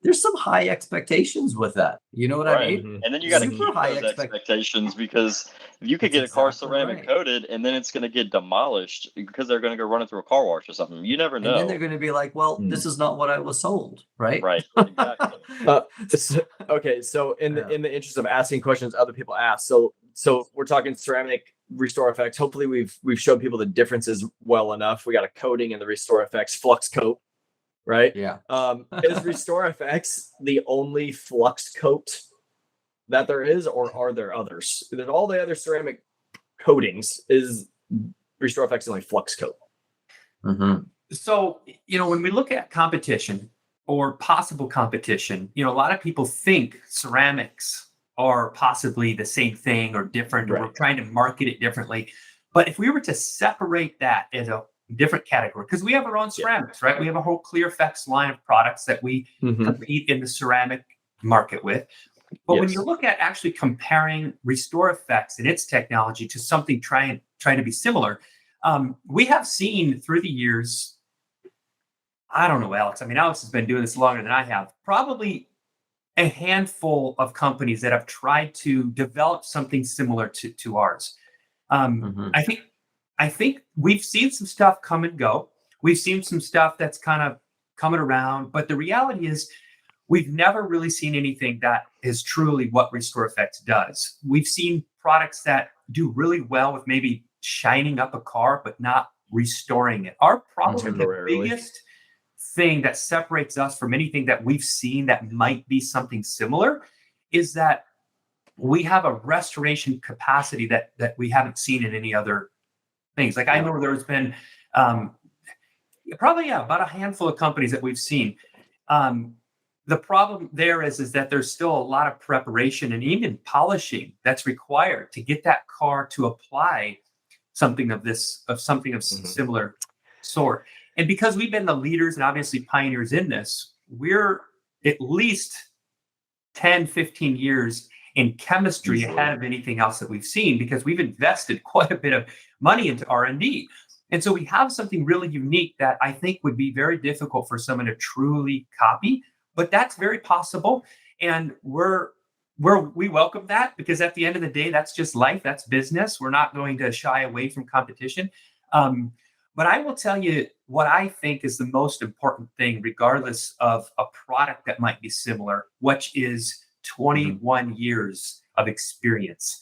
there's some high expectations with that. You know what I mean? And then you got to keep those expectations, because you could get a car ceramic coated and then it's going to get demolished because they're going to go run it through a car wash or something. You never know. And then they're going to be like, well, this is not what I was sold. Right. Right. Exactly. Okay. So in the interest of asking questions other people ask, so we're talking ceramic RestorFX. Hopefully we've shown people the differences well enough. We got a coating in the RestorFX Fluxcoat. Right? Yeah. Is RestorFX the only Fluxcoat that there is, or are there others? There's all the other ceramic coatings. Is RestorFX the only Fluxcoat? So, when we look at competition or possible competition, a lot of people think ceramics are possibly the same thing or different, or we're trying to market it differently. But if we were to separate that as a different category, because we have our own ceramics, right? We have a whole ClearFX line of products that we compete in the ceramic market with. But when you look at actually comparing RestorFX and its technology to something trying to be similar, we have seen through the years, I don't know, Alex. I mean, Alex has been doing this longer than I have. Probably a handful of companies that have tried to develop something similar to ours. I think we've seen some stuff come and go. We've seen some stuff that's kind of coming around, but the reality is we've never really seen anything that is truly what RestorFX does. We've seen products that do really well with maybe shining up a car, but not restoring it. Our probably the biggest thing that separates us from anything that we've seen that might be something similar is that we have a restoration capacity that we haven't seen in any other things. Like I know there's been probably about a handful of companies that we've seen. The problem there is that there's still a lot of preparation and even polishing that's required to get that car to apply something of similar sort. And because we've been the leaders and obviously pioneers in this, we're at least 10, 15 years in chemistry ahead of anything else that we've seen, because we've invested quite a bit of money into R&D. And so we have something really unique that I think would be very difficult for someone to truly copy, but that's very possible. And we welcome that, because at the end of the day, that's just life. That's business. We're not going to shy away from competition. But I will tell you what I think is the most important thing, regardless of a product that might be similar, which is 21 years of experience.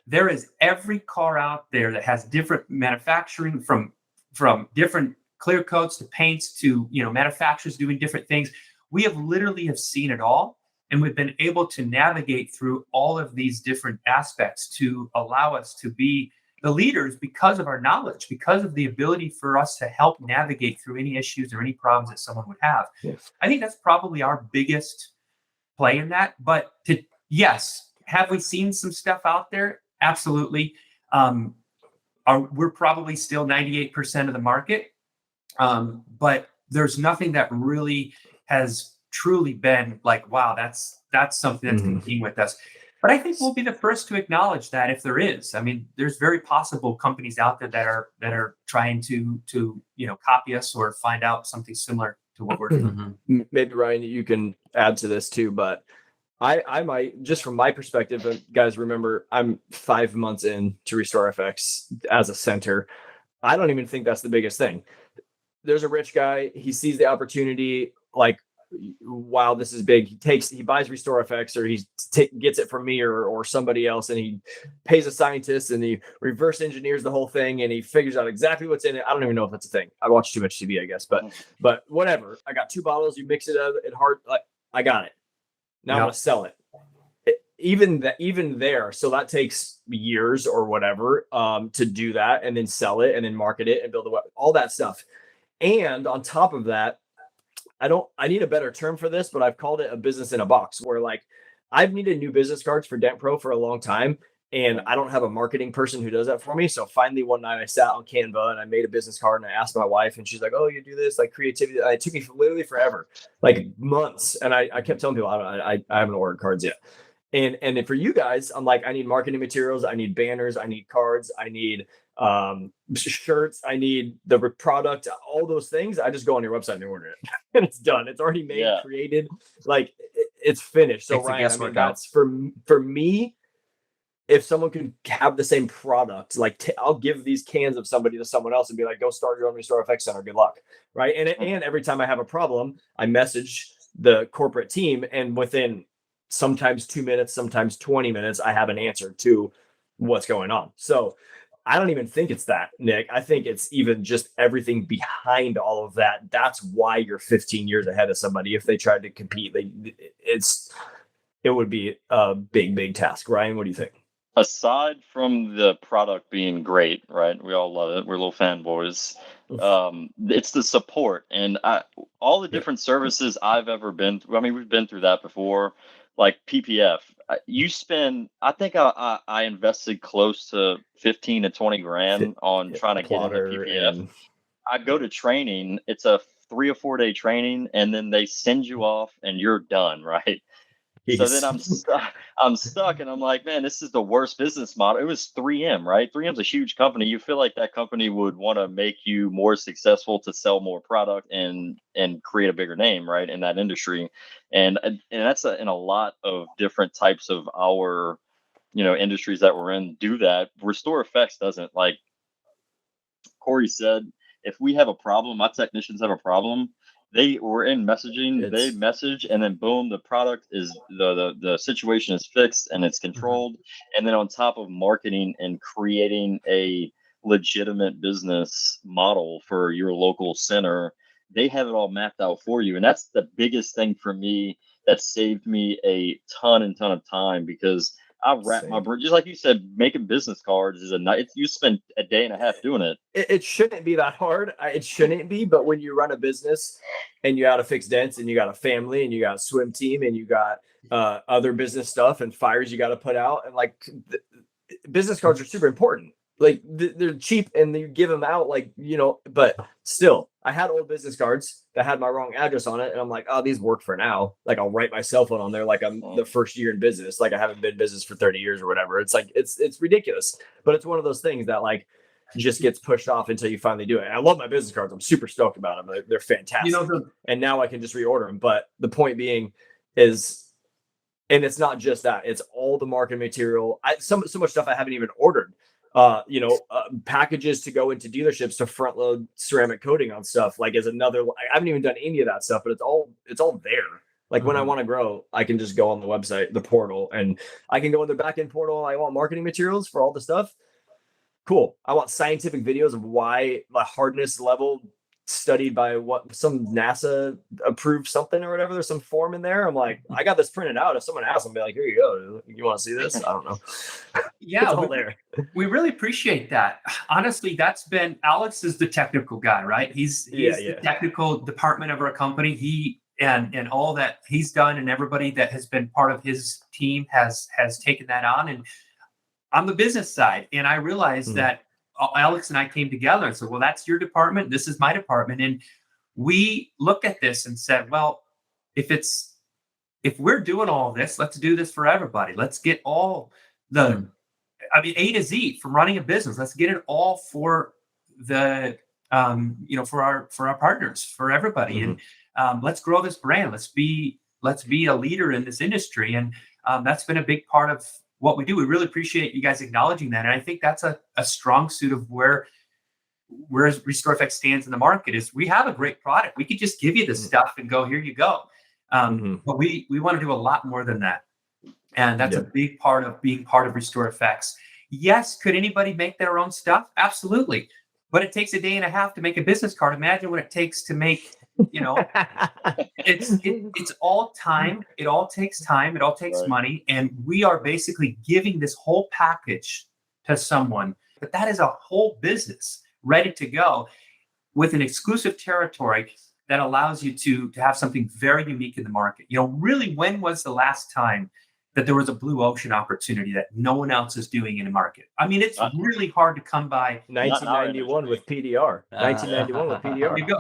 There is every car out there that has different manufacturing, from different clear coats to paints to manufacturers doing different things. We have seen it all. And we've been able to navigate through all of these different aspects to allow us to be the leaders because of our knowledge, because of the ability for us to help navigate through any issues or any problems that someone would have. Yes. I think that's probably our biggest play in that. But yes, have we seen some stuff out there? Absolutely. We're probably still 98% of the market. But there's nothing that really has truly been like, wow, that's something that's competing with us. But I think we'll be the first to acknowledge that if there is. I mean, there's very possible companies out there that are trying to copy us or find out something similar to what we're doing. Maybe Ryan, you can add to this too, but I might, just from my perspective, and guys, remember, I'm 5 months in to RestorFX as a center. I don't even think that's the biggest thing. There's a rich guy. He sees the opportunity, like, wow, this is big. He buys RestorFX, or he gets it from me or somebody else, and he pays a scientist and he reverse engineers the whole thing and he figures out exactly what's in it. I don't even know if that's a thing. I watch too much TV, I guess, but whatever. I got 2 bottles. You mix it up at hard. Like, I got it. Now I'm gonna sell it. Even there. So that takes years or whatever to do that, and then sell it and then market it and build all that stuff. And on top of that, I need a better term for this, but I've called it a business in a box, where like I've needed new business cards for Dent Pro for a long time, and I don't have a marketing person who does that for me. So finally one night I sat on Canva and I made a business card, and I asked my wife, and she's like, "Oh, you do this, like creativity." It took me literally forever, like months. And I kept telling people I haven't ordered cards yet. And for you guys, I'm like, I need marketing materials, I need banners, I need cards, I need shirts, I need the product, all those things. I just go on your website and order it, and it's done. It's already made, created, like it's finished. So Ryan, I mean, that's for me. If someone could have the same product, like I'll give these cans of somebody to someone else and be like, go start your own RestorFX center. Good luck. Right. And every time I have a problem, I message the corporate team, and within sometimes 2 minutes, sometimes 20 minutes, I have an answer to what's going on. So I don't even think it's that, Nick. I think it's even just everything behind all of that. That's why you're 15 years ahead of somebody. If they tried to compete, it would be a big task. Ryan, what do you think? Aside from the product being great, right? We all love it. We're little fanboys. It's the support, and all the different services I've ever been through. I mean, we've been through that before. Like PPF, you spend, I think I invested close to 15 to 20 grand on trying to get into PPF. I go to training. It's a 3 or 4 day training, and then they send you off and you're done, right? So then I'm stuck, and I'm like, man, this is the worst business model. It was 3M, right? 3M's a huge company. You feel like that company would want to make you more successful to sell more product and create a bigger name, right, in that industry. And that's in a lot of different types of our, industries that we're in do that. RestorFX doesn't. Like Cory said, if we have a problem, my technicians have a problem, they were in messaging, they message, and then boom, the product is the situation is fixed and it's controlled. And then on top of marketing and creating a legitimate business model for your local center, they have it all mapped out for you. And that's the biggest thing for me that saved me a ton of time, because I wrap my brain, just like you said, making business cards is you spend a day and a half doing it. It shouldn't be that hard. It shouldn't be, but when you run a business and you got to fix dents, and you got a family, and you got a swim team, and you got other business stuff and fires you got to put out, and like business cards are super important. Like they're cheap and you give them out, like, but still, I had old business cards that had my wrong address on it. And I'm like, oh, these work for now. Like I'll write my cell phone on there. Like I'm the first year in business. Like I haven't been in business for 30 years or whatever. It's like, it's ridiculous, but it's one of those things that like just gets pushed off until you finally do it. And I love my business cards. I'm super stoked about them. They're fantastic. And now I can just reorder them. But the point being is, and it's not just that, it's all the marketing material. So much stuff I haven't even ordered. Packages to go into dealerships to front load ceramic coating on stuff, like is another. I haven't even done any of that stuff, but it's all there. Like when I want to grow, I can just go on the website, the portal, and I can go in the back end portal. I want marketing materials for all the stuff. Cool. I want scientific videos of why the hardness level studied by some NASA approved something or whatever. There's some form in there. I'm like, I got this printed out. If someone asks, I'll be like, here you go. You want to see this? I don't know. Yeah, it's all there. We really appreciate that. Honestly, Alex is the technical guy, right? He's the technical department of our company. He and all that he's done, and everybody that has been part of his team has taken that on. And I'm the business side, and I realized that Alex and I came together and said, well, that's your department. This is my department. And we looked at this and said, well, if we're doing all this, let's do this for everybody. Let's get all A to Z from running a business. Let's get it all for the, for our partners, for everybody. And let's grow this brand. Let's be a leader in this industry. And that's been a big part of what we do. We really appreciate you guys acknowledging that. And I think that's a strong suit of where RestorFX stands in the market. Is we have a great product. We could just give you this stuff and go, here you go. But we want to do a lot more than that. And that's a big part of being part of RestorFX. Yes, could anybody make their own stuff? Absolutely. But it takes a day and a half to make a business card. Imagine what it takes to make, it's all time. It all takes time. It all takes money. And we are basically giving this whole package to someone. But that is a whole business ready to go with an exclusive territory that allows you to have something very unique in the market. Really, when was the last time that there was a blue ocean opportunity that no one else is doing in the market? I mean, it's really hard to come by. 1991 with PDR. 1991 with PDR. You go.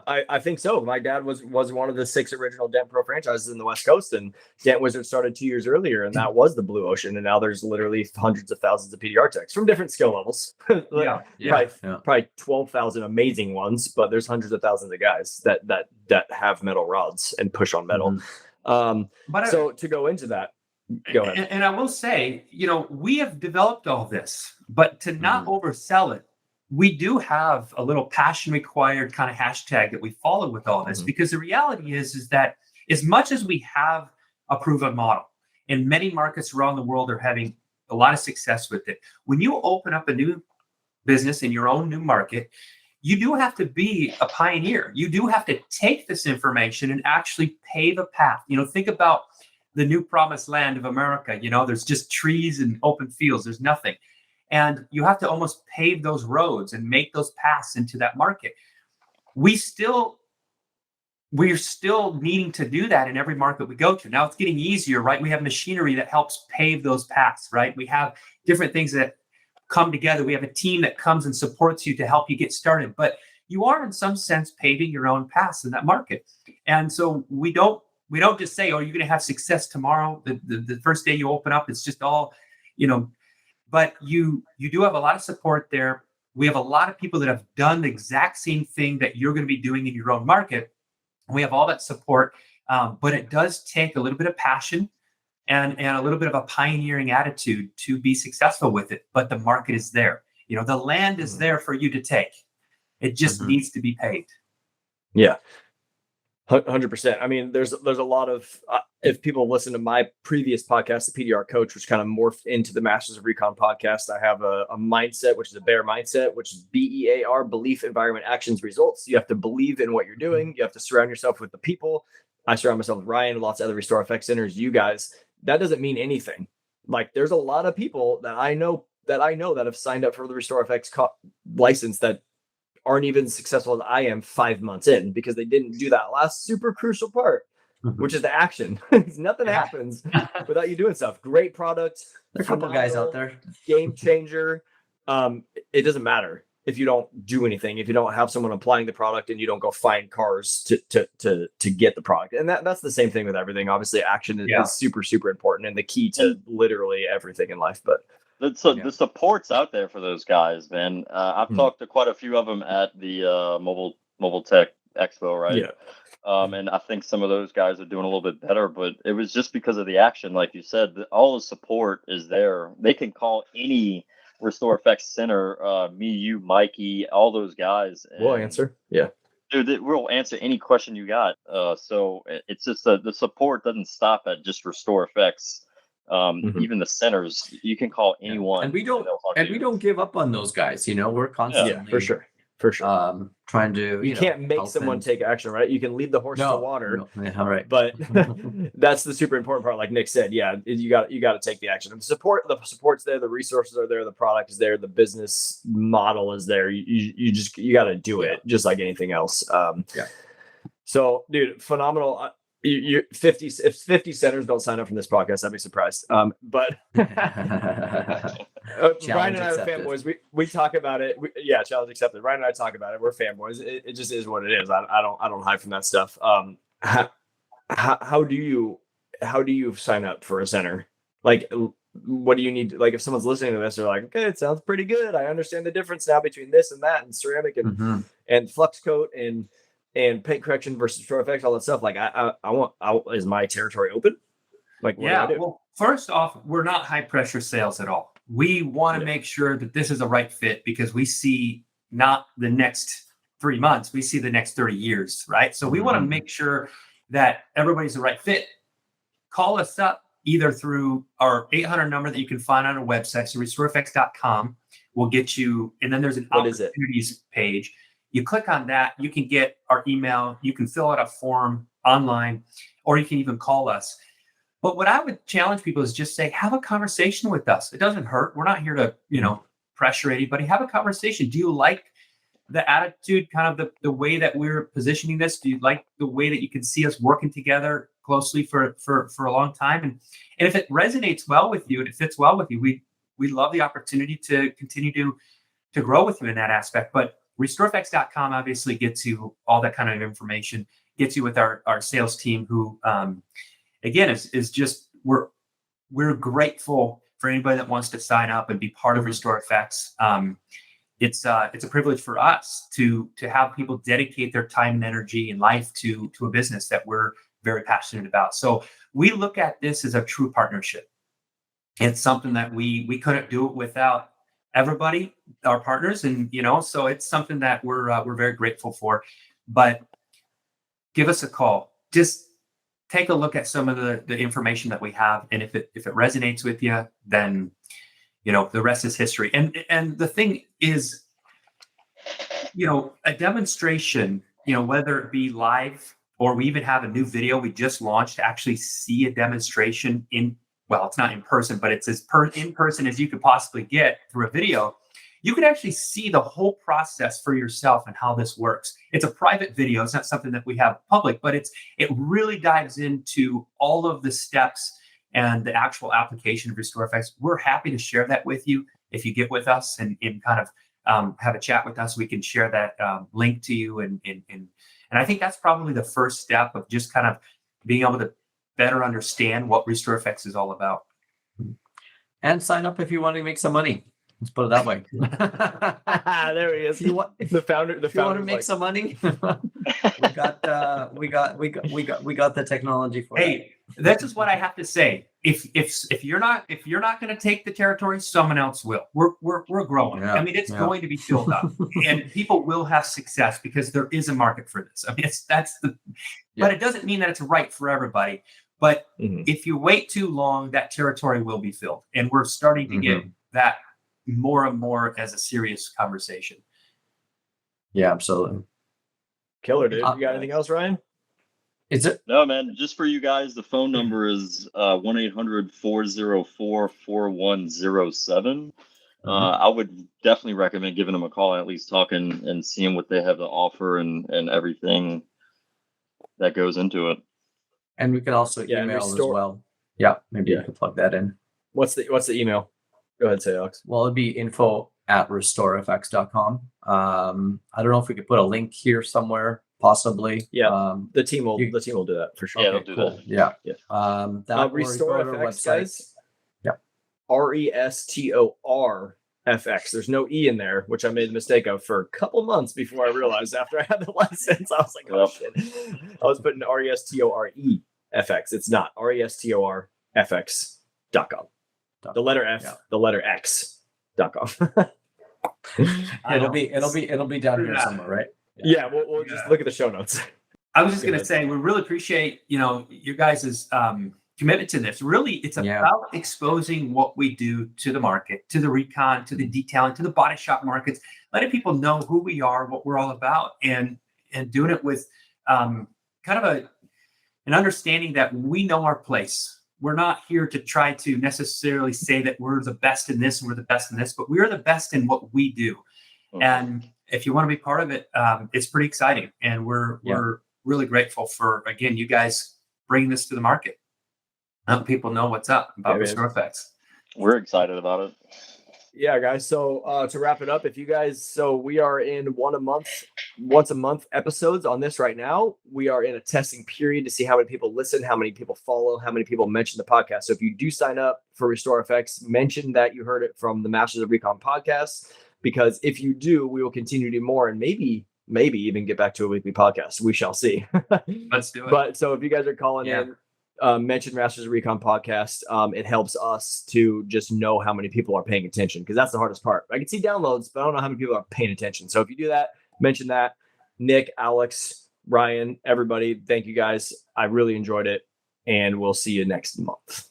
I think so. My dad was one of the 6 original Dent Pro franchises in the West Coast, and Dent Wizard started 2 years earlier, and that was the blue ocean. And now there's literally hundreds of thousands of PDR techs from different skill levels. Probably 12,000 amazing ones, but there's hundreds of thousands of guys that have metal rods and push on metal. So to go into that, go ahead. And I will say, we have developed all this, but to not oversell it, we do have a little passion required kind of hashtag that we follow with all this, because the reality is that as much as we have a proven model, and many markets around the world are having a lot of success with it, when you open up a new business in your own new market, you do have to be a pioneer. You do have to take this information and actually pave a path. Think about the new promised land of America. There's just trees and open fields. There's nothing. And you have to almost pave those roads and make those paths into that market. We're still needing to do that in every market we go to. Now it's getting easier, right? We have machinery that helps pave those paths, right? We have different things that come together. We have a team that comes and supports you to help you get started, but you are in some sense paving your own paths in that market. And so we don't just say, oh, you're going to have success tomorrow. The first day you open up, it's just all, but you do have a lot of support there. We have a lot of people that have done the exact same thing that you're going to be doing in your own market. We have all that support, but it does take a little bit of passion and a little bit of a pioneering attitude to be successful with it. But the market is there. The land is there for you to take. It just needs to be paved. Yeah, 100%. I mean, there's a lot of, if people listen to my previous podcast, the PDR Coach, which kind of morphed into the Masters of Recon podcast, I have a mindset, which is a BEAR mindset, which is BEAR, belief, environment, actions, results. You have to believe in what you're doing. You have to surround yourself with the people. I surround myself with Ryan, lots of other RestorFX centers, you guys. That doesn't mean anything. Like, there's a lot of people that I know that have signed up for the RestorFX license that aren't even successful as I am 5 months in, because they didn't do that last super crucial part, which is the action. Nothing happens without you doing stuff. Great product. There's a couple guys out there. Game changer. It doesn't matter if you don't do anything, if you don't have someone applying the product and you don't go find cars to get the product. And that's the same thing with everything. Obviously, action is super, super important and the key to literally everything in life. But the support's out there for those guys, man. I've talked to quite a few of them at the Mobile Tech Expo, right? Yeah. And I think some of those guys are doing a little bit better, but it was just because of the action. Like you said, all the support is there. They can call any RestorFX center, me, you, Mikey, all those guys. We'll answer. Yeah. Dude, we'll answer any question you got. So it's just the support doesn't stop at just RestorFX. Even the centers, you can call anyone. And we don't give up on those guys. We're constantly for For sure. Trying to you can't make help someone and- take action, right? You can lead the horse to water. No, yeah, right. But that's the super important part. Like Nick said, yeah, you got to take the action. And the support's there, the resources are there, the product is there, the business model is there. You got to do it, just like anything else. Yeah. So, dude, phenomenal. You 50 if 50 centers don't sign up from this podcast, I'd be surprised. But Ryan and I are fanboys. We talk about it. Challenge accepted. Ryan and I talk about it. We're fanboys. It just is what it is. I don't hide from that stuff. How do you sign up for a center? Like, what do you need? Like, if someone's listening to this, they're like, okay, it sounds pretty good. I understand the difference now between this and that, and ceramic and Fluxcoat and paint correction versus RestorFX, all that stuff. Like, is my territory open? Like, what do I do? Well, first off, we're not high pressure sales at all. We want to make sure that this is a right fit, because we see not the next 3 months, we see the next 30 years, right? So we want to make sure that everybody's the right fit. Call us up either through our 800 number that you can find on our website. So RestorFX.com will get you, and then there's an opportunities page. You click on that, you can get our email, you can fill out a form online, or you can even call us. But what I would challenge people is just say, have a conversation with us. It doesn't hurt. We're not here to, pressure anybody. Have a conversation. Do you like the attitude, kind of the way that we're positioning this? Do you like the way that you can see us working together closely for a long time? And if it resonates well with you and it fits well with you, we love the opportunity to continue to grow with you in that aspect. But RestorFX.com obviously gets you all that kind of information, gets you with our sales team who, again, is just, we're grateful for anybody that wants to sign up and be part of RestorFX. It's a privilege for us to have people dedicate their time and energy and life to a business that we're very passionate about. So we look at this as a true partnership. It's something that we couldn't do it without everybody, our partners, and so it's something that we're very grateful for. But give us a call. Just take a look at some of the information that we have, and if it resonates with you, then the rest is history. And the thing is, a demonstration, whether it be live or we even have a new video we just launched to actually see a demonstration it's not in person, but it's as in person as you could possibly get through a video. You can actually see the whole process for yourself and how this works. It's a private video. It's not something that we have public, but it really dives into all of the steps and the actual application of RestorFX. We're happy to share that with you. If you get with us and kind of have a chat with us, we can share that link to you. And I think that's probably the first step of just kind of being able to better understand what RestorFX is all about. And sign up if you want to make some money. Let's put it that way. There he is. The founder. If you want to make some money, we got the technology for it. Hey, this is what I have to say. If you're not going to take the territory, someone else will. We're growing. Yeah, I mean, it's going to be filled up, and people will have success because there is a market for this. I mean, but it doesn't mean that it's right for everybody. But if you wait too long, that territory will be filled, and we're starting to get that more and more as a serious conversation. Yeah, absolutely. Killer, dude. You got anything else, Ryan? Is it? No, man. Just for you guys, the phone number is 1-800-404-4107. I would definitely recommend giving them a call and at least talking and seeing what they have to offer and everything that goes into it. And we can also email as well. Yeah, maybe you can plug that in. What's the email? Go ahead, say, Alex. Well, it'd be info@restorfx.com. I don't know if we could put a link here somewhere, possibly. Yeah, the team will do that for sure. Yeah, they'll do that. Yeah. RestorFX, guys. Yeah. RestorFX. There's no E in there, which I made the mistake of for a couple months before I realized after I had the license. I was like, oh shit. I was putting RestorFX. It's not RestorFX.com. The letter F, the letter X.com. It'll be down here somewhere, right? Yeah, we'll just look at the show notes. I was just going to say, we really appreciate, your guys' commitment to this. Really, it's Yeah. about exposing what we do to the market, to the recon, to the detailing, to the body shop markets, letting people know who we are, what we're all about, and doing it with kind of an understanding that we know our place. We're not here to try to necessarily say that we're the best in this and we're the best in this, but we're the best in what we do. And if you want to be part of it, it's pretty exciting. And we're really grateful for, again, you guys bringing this to the market. Let people know what's up about RestorFX. We're excited about it. Yeah, guys. So to wrap it up, if you guys, so we are in once a month episodes on this right now. We are in a testing period to see how many people listen, how many people follow, how many people mention the podcast. So if you do sign up for RestorFX, mention that you heard it from the Masters of Recon podcast, because if you do, we will continue to do more and maybe even get back to a weekly podcast. We shall see. Let's do it. But so if you guys are calling in, mention Masters of Recon podcast. It helps us to just know how many people are paying attention, because that's the hardest part. I can see downloads, but I don't know how many people are paying attention. So if you do that, mention that. Nick, Alex, Ryan, everybody, thank you guys. I really enjoyed it, and we'll see you next month.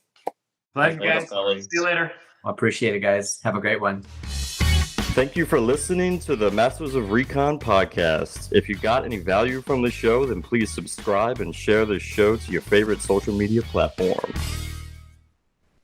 Pleasure, guys. See you later. I appreciate it, guys. Have a great one. Thank you for listening to the Masters of Recon podcast. If you got any value from the show, then please subscribe and share this show to your favorite social media platform.